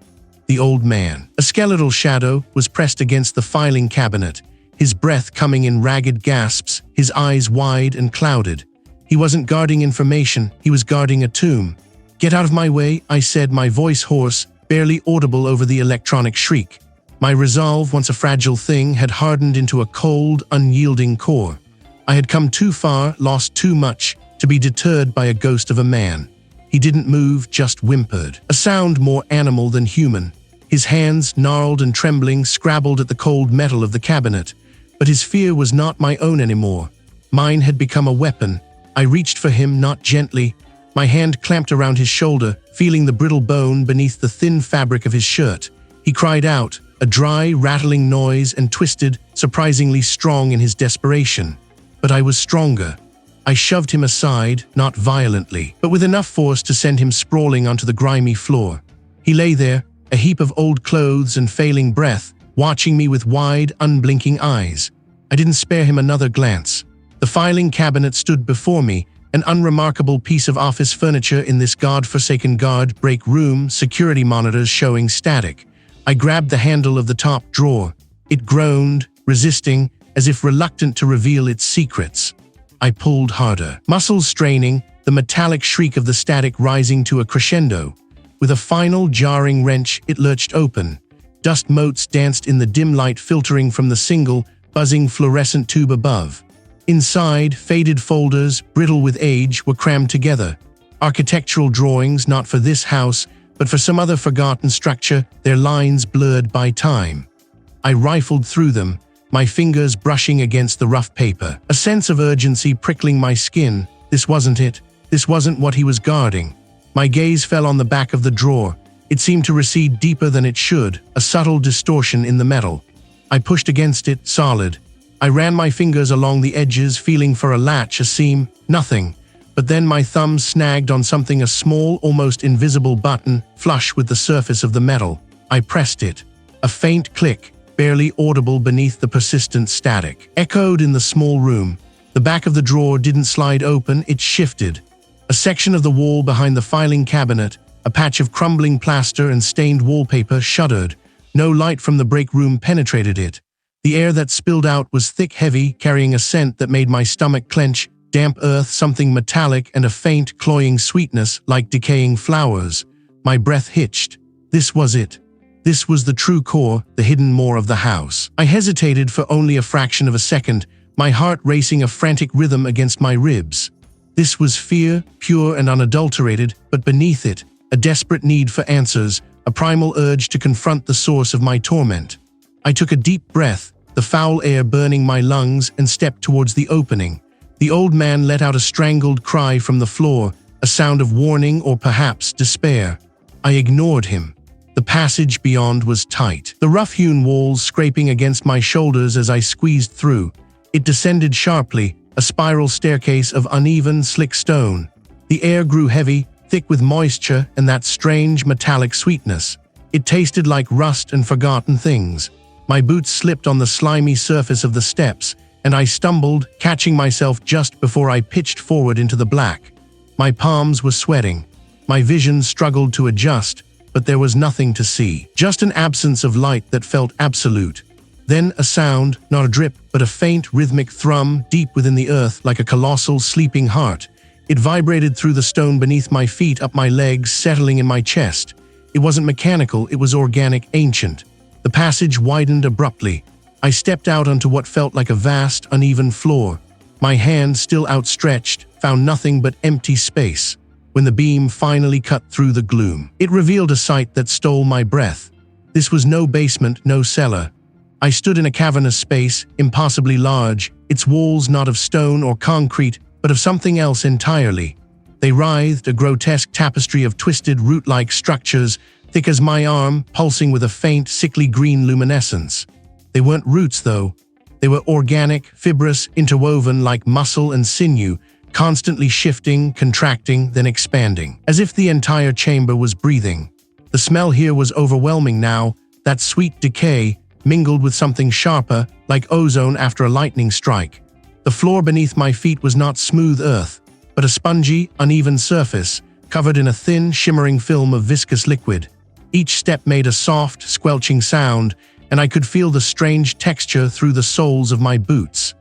The old man, a skeletal shadow, was pressed against the filing cabinet, his breath coming in ragged gasps, his eyes wide and clouded. He wasn't guarding information, he was guarding a tomb. "Get out of my way," I said, my voice hoarse, barely audible over the electronic shriek. My resolve, once a fragile thing, had hardened into a cold, unyielding core. I had come too far, lost too much, to be deterred by a ghost of a man. He didn't move, just whimpered, a sound more animal than human. His hands, gnarled and trembling, scrabbled at the cold metal of the cabinet. But his fear was not my own anymore. Mine had become a weapon. I reached for him, not gently. My hand clamped around his shoulder, feeling the brittle bone beneath the thin fabric of his shirt. He cried out, a dry, rattling noise, and twisted, surprisingly strong in his desperation. But I was stronger. I shoved him aside, not violently, but with enough force to send him sprawling onto the grimy floor. He lay there, a heap of old clothes and failing breath, watching me with wide, unblinking eyes. I didn't spare him another glance. The filing cabinet stood before me, an unremarkable piece of office furniture in this god-forsaken guard-break room, security monitors showing static. I grabbed the handle of the top drawer. It groaned, resisting, as if reluctant to reveal its secrets. I pulled harder, muscles straining, the metallic shriek of the static rising to a crescendo. With a final jarring wrench, it lurched open. Dust motes danced in the dim light filtering from the single, buzzing fluorescent tube above. Inside, faded folders, brittle with age, were crammed together. Architectural drawings, not for this house, but for some other forgotten structure, their lines blurred by time. I rifled through them, my fingers brushing against the rough paper, a sense of urgency prickling my skin. This wasn't it. This wasn't what he was guarding. My gaze fell on the back of the drawer. It seemed to recede deeper than it should, a subtle distortion in the metal. I pushed against it, solid. I ran my fingers along the edges, feeling for a latch, a seam, nothing. But then my thumb snagged on something, a small, almost invisible button, flush with the surface of the metal. I pressed it. A faint click, barely audible beneath the persistent static, echoed in the small room. The back of the drawer didn't slide open, it shifted. A section of the wall behind the filing cabinet, a patch of crumbling plaster and stained wallpaper, shuddered. No light from the break room penetrated it. The air that spilled out was thick, heavy, carrying a scent that made my stomach clench, damp earth, something metallic, and a faint, cloying sweetness like decaying flowers. My breath hitched. This was it. This was the true core, the hidden more of the house. I hesitated for only a fraction of a second, my heart racing a frantic rhythm against my ribs. This was fear, pure and unadulterated, but beneath it, a desperate need for answers, a primal urge to confront the source of my torment. I took a deep breath, the foul air burning my lungs, and stepped towards the opening. The old man let out a strangled cry from the floor, a sound of warning or perhaps despair. I ignored him. The passage beyond was tight, the rough-hewn walls scraping against my shoulders as I squeezed through. It descended sharply, a spiral staircase of uneven, slick stone. The air grew heavy, thick with moisture and that strange metallic sweetness. It tasted like rust and forgotten things. My boots slipped on the slimy surface of the steps, and I stumbled, catching myself just before I pitched forward into the black. My palms were sweating. My vision struggled to adjust, but there was nothing to see, just an absence of light that felt absolute. Then a sound, not a drip, but a faint, rhythmic thrum deep within the earth like a colossal, sleeping heart. It vibrated through the stone beneath my feet, up my legs, settling in my chest. It wasn't mechanical, it was organic, ancient. The passage widened abruptly. I stepped out onto what felt like a vast, uneven floor. My hand, still outstretched, found nothing but empty space. When the beam finally cut through the gloom, it revealed a sight that stole my breath. This was no basement, no cellar. I stood in a cavernous space, impossibly large, its walls not of stone or concrete, but of something else entirely. They writhed, a grotesque tapestry of twisted, root-like structures, thick as my arm, pulsing with a faint, sickly green luminescence. They weren't roots, though. They were organic, fibrous, interwoven like muscle and sinew, constantly shifting, contracting, then expanding, as if the entire chamber was breathing. The smell here was overwhelming now, that sweet decay, mingled with something sharper, like ozone after a lightning strike. The floor beneath my feet was not smooth earth, but a spongy, uneven surface, covered in a thin, shimmering film of viscous liquid. Each step made a soft, squelching sound, and I could feel the strange texture through the soles of my boots.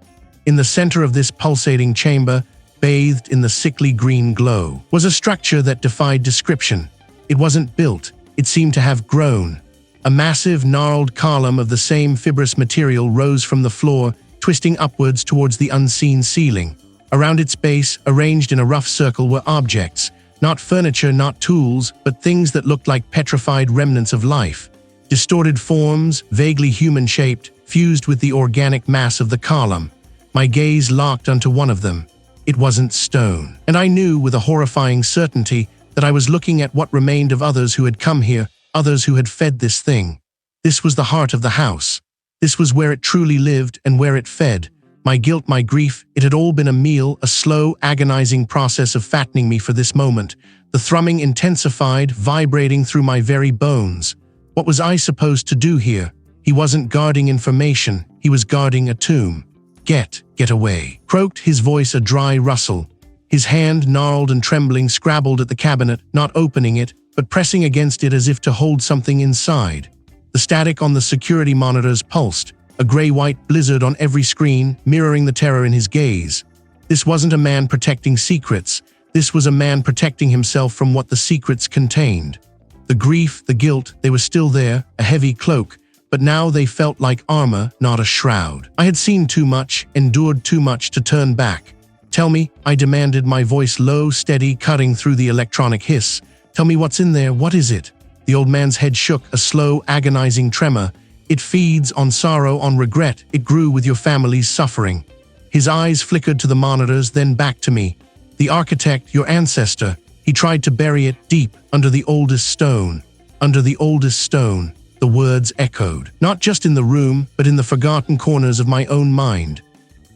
In the center of this pulsating chamber, bathed in the sickly green glow, was a structure that defied description. It wasn't built, it seemed to have grown. A massive, gnarled column of the same fibrous material rose from the floor, twisting upwards towards the unseen ceiling. Around its base, arranged in a rough circle, were objects, not furniture, not tools, but things that looked like petrified remnants of life. Distorted forms, vaguely human-shaped, fused with the organic mass of the column. My gaze locked onto one of them. It wasn't stone, and I knew with a horrifying certainty that I was looking at what remained of others who had come here, others who had fed this thing. This was the heart of the house. This was where it truly lived and where it fed. My guilt, my grief, it had all been a meal, a slow, agonizing process of fattening me for this moment. The thrumming intensified, vibrating through my very bones. What was I supposed to do here? He wasn't guarding information, he was guarding a tomb. Get away, croaked, his voice a dry rustle. His hand, gnarled and trembling, scrabbled at the cabinet, not opening it, but pressing against it as if to hold something inside. The static on the security monitors pulsed, a gray-white blizzard on every screen, mirroring the terror in his gaze. This wasn't a man protecting secrets. This was a man protecting himself from what the secrets contained. The grief, the guilt, they were still there, a heavy cloak, but now they felt like armor, not a shroud. I had seen too much, endured too much to turn back. Tell me, I demanded, my voice low, steady, cutting through the electronic hiss. Tell me what's in there, what is it? The old man's head shook, a slow, agonizing tremor. It feeds on sorrow, on regret. It grew with your family's suffering. His eyes flickered to the monitors, then back to me. The architect, your ancestor, he tried to bury it deep, under the oldest stone. Under the oldest stone, the words echoed, not just in the room, but in the forgotten corners of my own mind.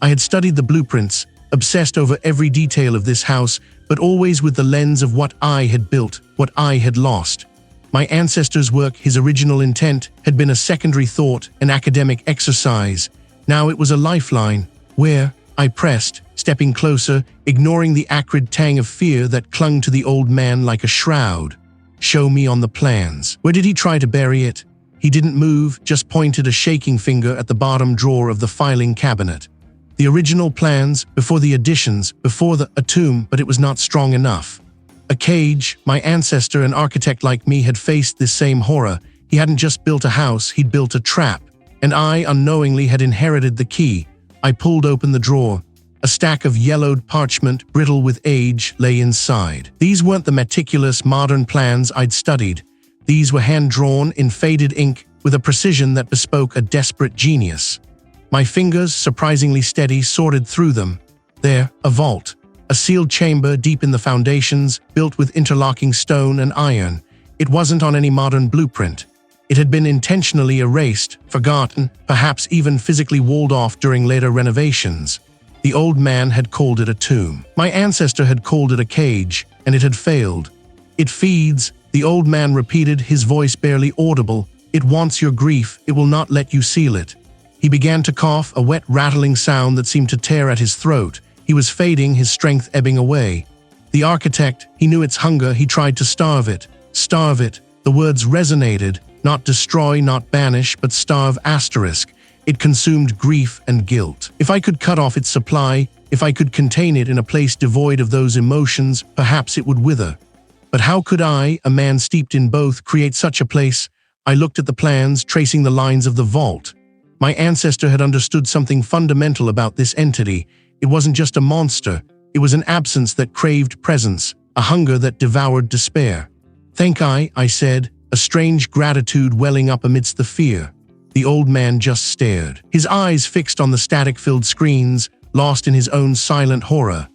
I had studied the blueprints, obsessed over every detail of this house, but always with the lens of what I had built, what I had lost. My ancestor's work, his original intent, had been a secondary thought, an academic exercise. Now it was a lifeline. Where? I pressed, stepping closer, ignoring the acrid tang of fear that clung to the old man like a shroud. Show me on the plans. Where did he try to bury it? He didn't move, just pointed a shaking finger at the bottom drawer of the filing cabinet. The original plans, before the additions, before a tomb, but it was not strong enough. A cage. My ancestor, an architect like me, had faced this same horror. He hadn't just built a house, he'd built a trap. And I, unknowingly, had inherited the key. I pulled open the drawer. A stack of yellowed parchment, brittle with age, lay inside. These weren't the meticulous, modern plans I'd studied. These were hand-drawn in faded ink with a precision that bespoke a desperate genius. My fingers, surprisingly steady, sorted through them. There, a vault. A sealed chamber deep in the foundations, built with interlocking stone and iron. It wasn't on any modern blueprint. It had been intentionally erased, forgotten, perhaps even physically walled off during later renovations. The old man had called it a tomb. My ancestor had called it a cage, and it had failed. It feeds, the old man repeated, his voice barely audible. It wants your grief, it will not let you seal it. He began to cough, a wet, rattling sound that seemed to tear at his throat. He was fading, his strength ebbing away. The architect, he knew its hunger, he tried to starve it. Starve it. The words resonated. Not destroy, not banish, but starve asterisk. It consumed grief and guilt. If I could cut off its supply, if I could contain it in a place devoid of those emotions, perhaps it would wither. But how could I, a man steeped in both, create such a place? I looked at the plans, tracing the lines of the vault. My ancestor had understood something fundamental about this entity. It wasn't just a monster, it was an absence that craved presence, a hunger that devoured despair. "Thank I said, a strange gratitude welling up amidst the fear. The old man just stared, his eyes fixed on the static-filled screens, lost in his own silent horror.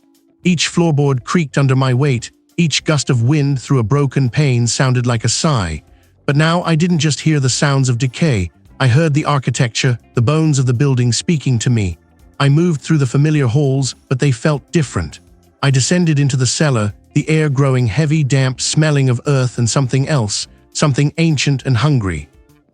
Each floorboard creaked under my weight, each gust of wind through a broken pane sounded like a sigh. But now I didn't just hear the sounds of decay, I heard the architecture, the bones of the building speaking to me. I moved through the familiar halls, but they felt different. I descended into the cellar, the air growing heavy, damp, smelling of earth and something else, something ancient and hungry.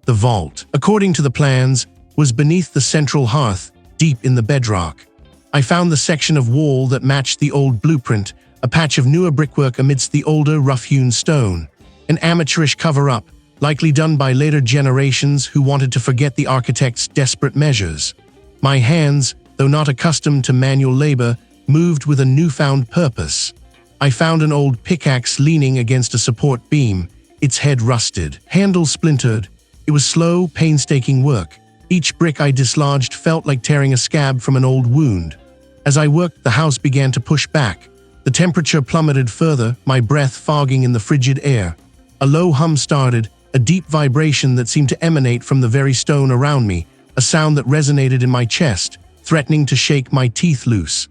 The vault, according to the plans, was beneath the central hearth, deep in the bedrock. I found the section of wall that matched the old blueprint, a patch of newer brickwork amidst the older, rough-hewn stone. An amateurish cover-up, likely done by later generations who wanted to forget the architect's desperate measures. My hands, though not accustomed to manual labor, moved with a newfound purpose. I found an old pickaxe leaning against a support beam, its head rusted, handle splintered. It was slow, painstaking work. Each brick I dislodged felt like tearing a scab from an old wound. As I worked, the house began to push back. The temperature plummeted further, my breath fogging in the frigid air. A low hum started, a deep vibration that seemed to emanate from the very stone around me, a sound that resonated in my chest, threatening to shake my teeth loose.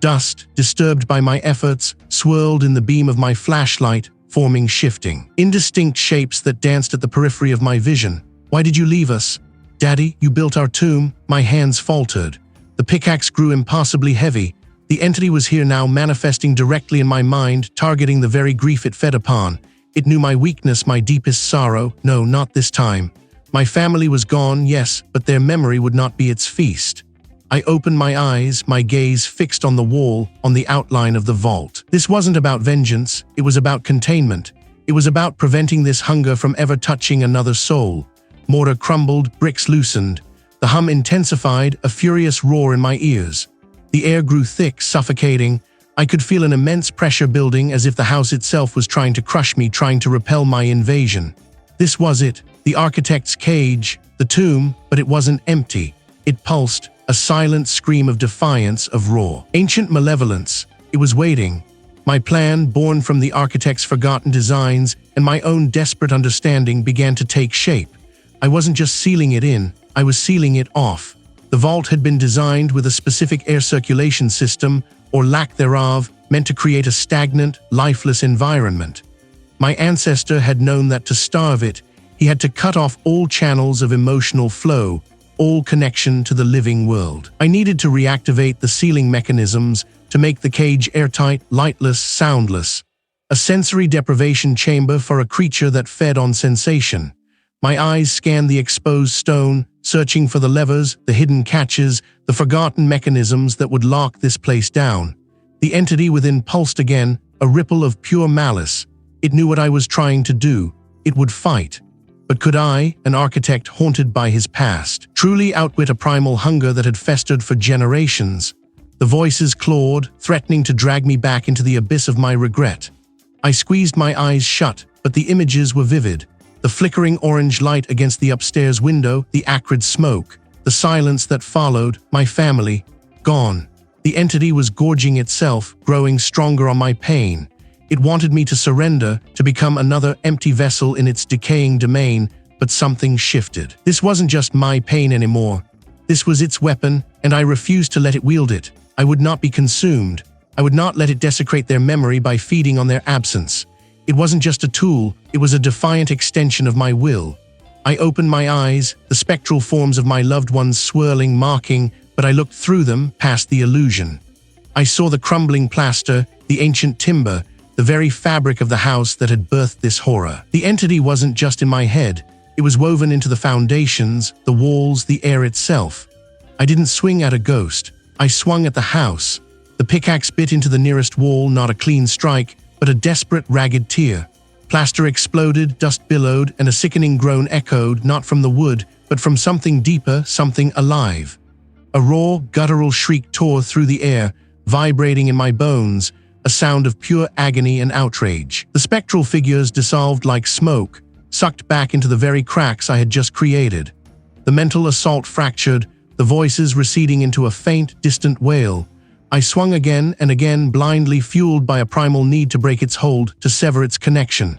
Dust, disturbed by my efforts, swirled in the beam of my flashlight, forming shifting, indistinct shapes that danced at the periphery of my vision. "Why did you leave us? Daddy, you built our tomb." My hands faltered. The pickaxe grew impossibly heavy. The entity was here now, manifesting directly in my mind, targeting the very grief it fed upon. It knew my weakness, my deepest sorrow. No, not this time. My family was gone, yes, but their memory would not be its feast. I opened my eyes, my gaze fixed on the wall, on the outline of the vault. This wasn't about vengeance, it was about containment. It was about preventing this hunger from ever touching another soul. Mortar crumbled, bricks loosened. The hum intensified, a furious roar in my ears. The air grew thick, suffocating. I could feel an immense pressure building, as if the house itself was trying to crush me, trying to repel my invasion. This was it, the architect's cage, the tomb, but it wasn't empty. It pulsed, a silent scream of defiance, of raw, ancient malevolence. It was waiting. My plan, born from the architect's forgotten designs and my own desperate understanding, began to take shape. I wasn't just sealing it in, I was sealing it off. The vault had been designed with a specific air circulation system, or lack thereof, meant to create a stagnant, lifeless environment. My ancestor had known that to starve it, he had to cut off all channels of emotional flow, all connection to the living world. I needed to reactivate the sealing mechanisms to make the cage airtight, lightless, soundless. A sensory deprivation chamber for a creature that fed on sensation. My eyes scanned the exposed stone, searching for the levers, the hidden catches, the forgotten mechanisms that would lock this place down. The entity within pulsed again, a ripple of pure malice. It knew what I was trying to do. It would fight. But could I, an architect haunted by his past, truly outwit a primal hunger that had festered for generations? The voices clawed, threatening to drag me back into the abyss of my regret. I squeezed my eyes shut, but the images were vivid. The flickering orange light against the upstairs window, the acrid smoke, the silence that followed, my family, gone. The entity was gorging itself, growing stronger on my pain. It wanted me to surrender, to become another empty vessel in its decaying domain, but something shifted. This wasn't just my pain anymore. This was its weapon, and I refused to let it wield it. I would not be consumed. I would not let it desecrate their memory by feeding on their absence. It wasn't just a tool, it was a defiant extension of my will. I opened my eyes, the spectral forms of my loved ones swirling, marking, but I looked through them, past the illusion. I saw the crumbling plaster, the ancient timber, the very fabric of the house that had birthed this horror. The entity wasn't just in my head, it was woven into the foundations, the walls, the air itself. I didn't swing at a ghost, I swung at the house. The pickaxe bit into the nearest wall, not a clean strike, but a desperate, ragged tear. Plaster exploded, dust billowed, and a sickening groan echoed, not from the wood, but from something deeper, something alive. A raw, guttural shriek tore through the air, vibrating in my bones, a sound of pure agony and outrage. The spectral figures dissolved like smoke, sucked back into the very cracks I had just created. The mental assault fractured, the voices receding into a faint, distant wail. I swung again and again, blindly fueled by a primal need to break its hold, to sever its connection.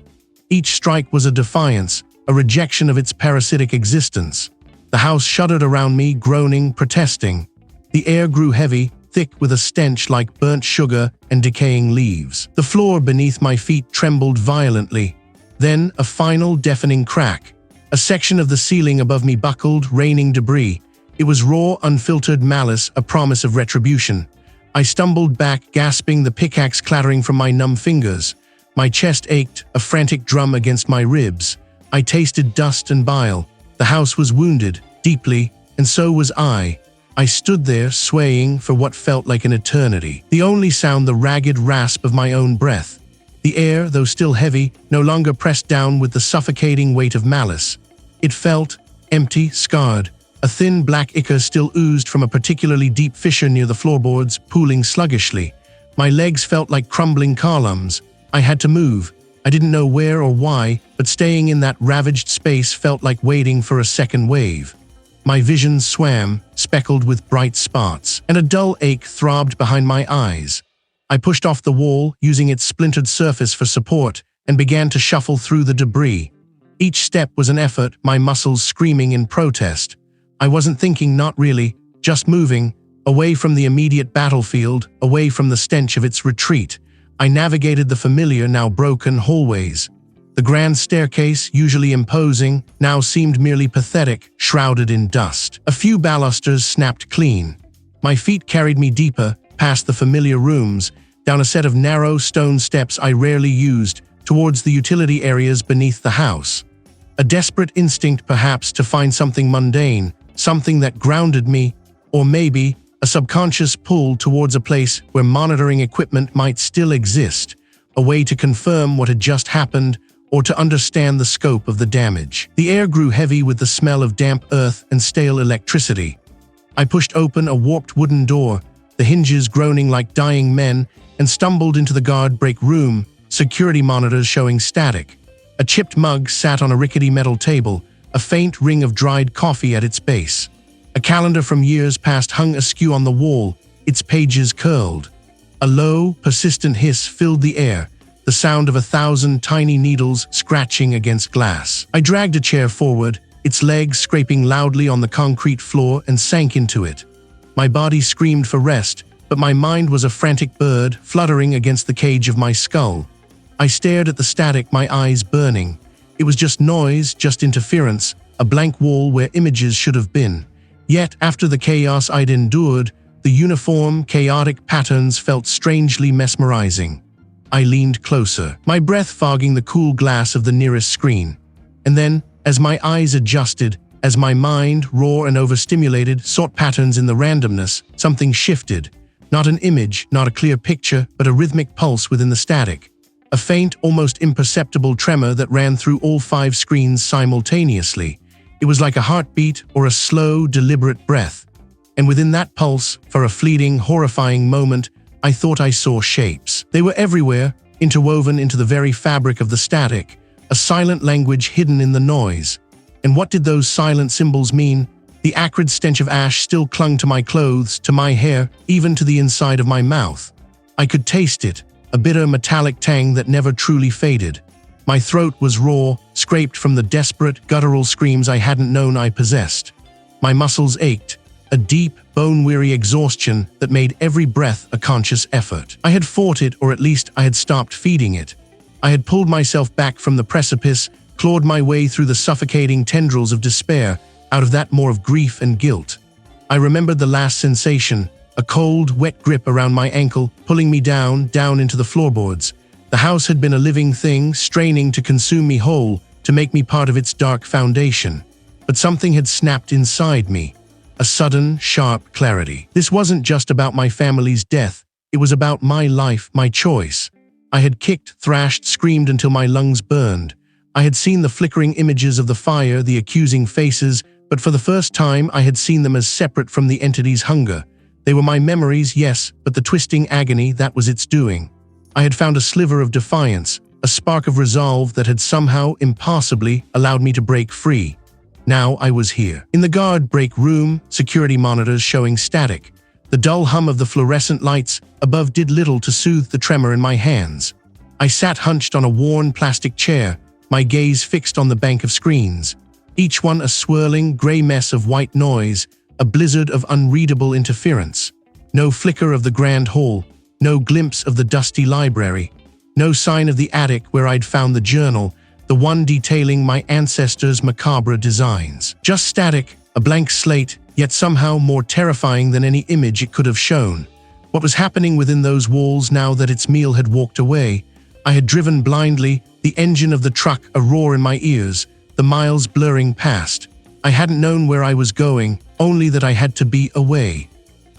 Each strike was a defiance, a rejection of its parasitic existence. The house shuddered around me, groaning, protesting. The air grew heavy, thick with a stench like burnt sugar and decaying leaves. The floor beneath my feet trembled violently. Then a final deafening crack. A section of the ceiling above me buckled, raining debris. It was raw, unfiltered malice, a promise of retribution. I stumbled back, gasping, the pickaxe clattering from my numb fingers. My chest ached, a frantic drum against my ribs. I tasted dust and bile. The house was wounded, deeply, and so was I. I stood there, swaying for what felt like an eternity. The only sound, the ragged rasp of my own breath. The air, though still heavy, no longer pressed down with the suffocating weight of malice. It felt empty, scarred. A thin black ichor still oozed from a particularly deep fissure near the floorboards, pooling sluggishly. My legs felt like crumbling columns. I had to move. I didn't know where or why, but staying in that ravaged space felt like waiting for a second wave. My vision swam, speckled with bright spots, and a dull ache throbbed behind my eyes. I pushed off the wall, using its splintered surface for support, and began to shuffle through the debris. Each step was an effort, my muscles screaming in protest. I wasn't thinking, not really, just moving, away from the immediate battlefield, away from the stench of its retreat. I navigated the familiar, now broken hallways. The grand staircase, usually imposing, now seemed merely pathetic, shrouded in dust. A few balusters snapped clean. My feet carried me deeper, past the familiar rooms, down a set of narrow stone steps I rarely used, towards the utility areas beneath the house. A desperate instinct, perhaps, to find something mundane, something that grounded me, or maybe a subconscious pull towards a place where monitoring equipment might still exist, a way to confirm what had just happened or to understand the scope of the damage. The air grew heavy with the smell of damp earth and stale electricity. I pushed open a warped wooden door, the hinges groaning like dying men, and stumbled into the guard break room, security monitors showing static. A chipped mug sat on a rickety metal table, a faint ring of dried coffee at its base. A calendar from years past hung askew on the wall, its pages curled. A low, persistent hiss filled the air, the sound of 1,000 tiny needles scratching against glass. I dragged a chair forward, its legs scraping loudly on the concrete floor, and sank into it. My body screamed for rest, but my mind was a frantic bird fluttering against the cage of my skull. I stared at the static, my eyes burning. It was just noise, just interference, a blank wall where images should have been. Yet, after the chaos I'd endured, the uniform, chaotic patterns felt strangely mesmerizing. I leaned closer, my breath fogging the cool glass of the nearest screen. And then, as my eyes adjusted, as my mind, raw and overstimulated, sought patterns in the randomness, something shifted. Not an image, not a clear picture, but a rhythmic pulse within the static. A faint, almost imperceptible tremor that ran through all 5 screens simultaneously. It was like a heartbeat or a slow, deliberate breath. And within that pulse, for a fleeting, horrifying moment, I thought I saw shapes. They were everywhere, interwoven into the very fabric of the static, a silent language hidden in the noise. And what did those silent symbols mean? The acrid stench of ash still clung to my clothes, to my hair, even to the inside of my mouth. I could taste it, a bitter metallic tang that never truly faded. My throat was raw, scraped from the desperate, guttural screams I hadn't known I possessed. My muscles ached, a deep, bone-weary exhaustion that made every breath a conscious effort. I had fought it, or at least I had stopped feeding it. I had pulled myself back from the precipice, clawed my way through the suffocating tendrils of despair, out of that maw of grief and guilt. I remembered the last sensation, a cold, wet grip around my ankle, pulling me down into the floorboards. The house had been a living thing, straining to consume me whole, to make me part of its dark foundation. But something had snapped inside me. A sudden, sharp clarity. This wasn't just about my family's death. It was about my life, my choice. I had kicked, thrashed, screamed until my lungs burned. I had seen the flickering images of the fire, the accusing faces, but for the first time I had seen them as separate from the entity's hunger. They were my memories, yes, but the twisting agony, that was its doing. I had found a sliver of defiance, a spark of resolve that had somehow, impossibly, allowed me to break free. Now I was here. In the guard break room, security monitors showing static. The dull hum of the fluorescent lights above did little to soothe the tremor in my hands. I sat hunched on a worn plastic chair, my gaze fixed on the bank of screens, each one a swirling, grey mess of white noise, a blizzard of unreadable interference. No flicker of the grand hall, no glimpse of the dusty library, no sign of the attic where I'd found the journal, the one detailing my ancestors' macabre designs. Just static, a blank slate, yet somehow more terrifying than any image it could have shown. What was happening within those walls now that its meal had walked away? I had driven blindly, the engine of the truck a roar in my ears, the miles blurring past. I hadn't known where I was going, only that I had to be away.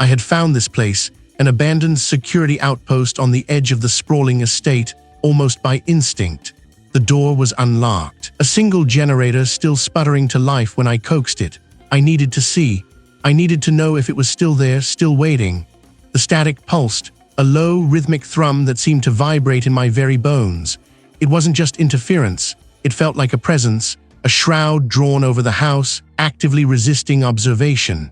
I had found this place, an abandoned security outpost on the edge of the sprawling estate, almost by instinct. The door was unlocked, a single generator still sputtering to life when I coaxed it. I needed to see. I needed to know if it was still there, still waiting. The static pulsed, a low, rhythmic thrum that seemed to vibrate in my very bones. It wasn't just interference. It felt like a presence, a shroud drawn over the house, actively resisting observation.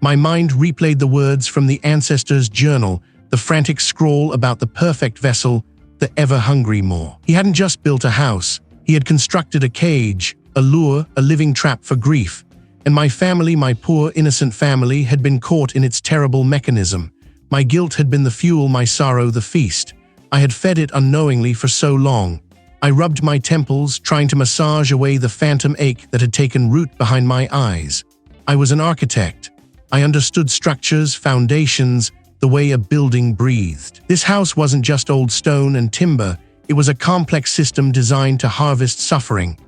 My mind replayed the words from the ancestors' journal, the frantic scrawl about the perfect vessel, the ever-hungry Moor. He hadn't just built a house. He had constructed a cage, a lure, a living trap for grief. And my family, my poor, innocent family, had been caught in its terrible mechanism. My guilt had been the fuel, my sorrow the feast. I had fed it unknowingly for so long. I rubbed my temples, trying to massage away the phantom ache that had taken root behind my eyes. I was an architect. I understood structures, foundations, the way a building breathed. This house wasn't just old stone and timber. It was a complex system designed to harvest suffering.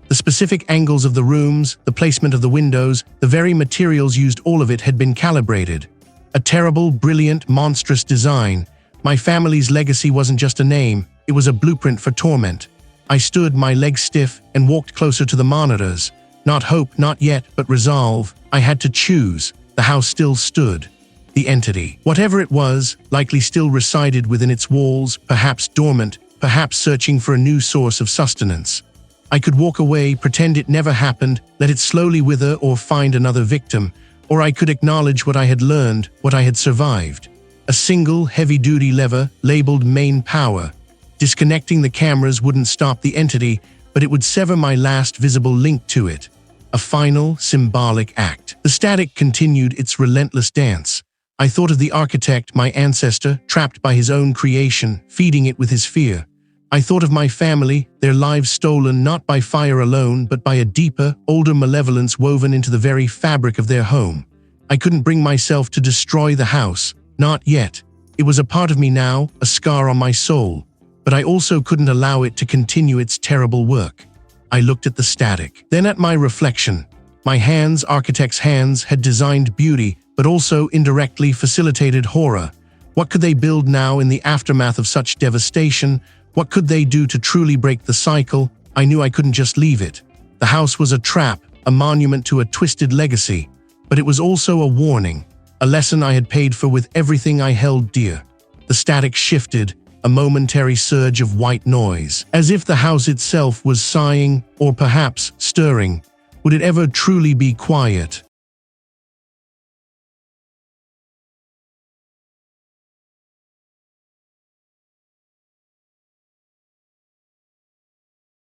The specific angles of the rooms, the placement of the windows, the very materials used, all of it had been calibrated. A terrible, brilliant, monstrous design. My family's legacy wasn't just a name, it was a blueprint for torment. I stood, my legs stiff, and walked closer to the monitors. Not hope, not yet, but resolve. I had to choose. The house still stood. The entity, whatever it was, likely still resided within its walls, perhaps dormant, perhaps searching for a new source of sustenance. I could walk away, pretend it never happened, let it slowly wither or find another victim, or I could acknowledge what I had learned, what I had survived. A single, heavy-duty lever, labeled main power. Disconnecting the cameras wouldn't stop the entity, but it would sever my last visible link to it. A final, symbolic act. The static continued its relentless dance. I thought of the architect, my ancestor, trapped by his own creation, feeding it with his fear. I thought of my family, their lives stolen not by fire alone, but by a deeper, older malevolence woven into the very fabric of their home. I couldn't bring myself to destroy the house, not yet. It was a part of me now, a scar on my soul. But I also couldn't allow it to continue its terrible work. I looked at the static, then at my reflection. My hands, architect's hands, had designed beauty, but also indirectly facilitated horror. What could they build now in the aftermath of such devastation? What could they do to truly break the cycle? I knew I couldn't just leave it. The house was a trap, a monument to a twisted legacy. But it was also a warning, a lesson I had paid for with everything I held dear. The static shifted, a momentary surge of white noise, as if the house itself was sighing, or perhaps stirring. Would it ever truly be quiet?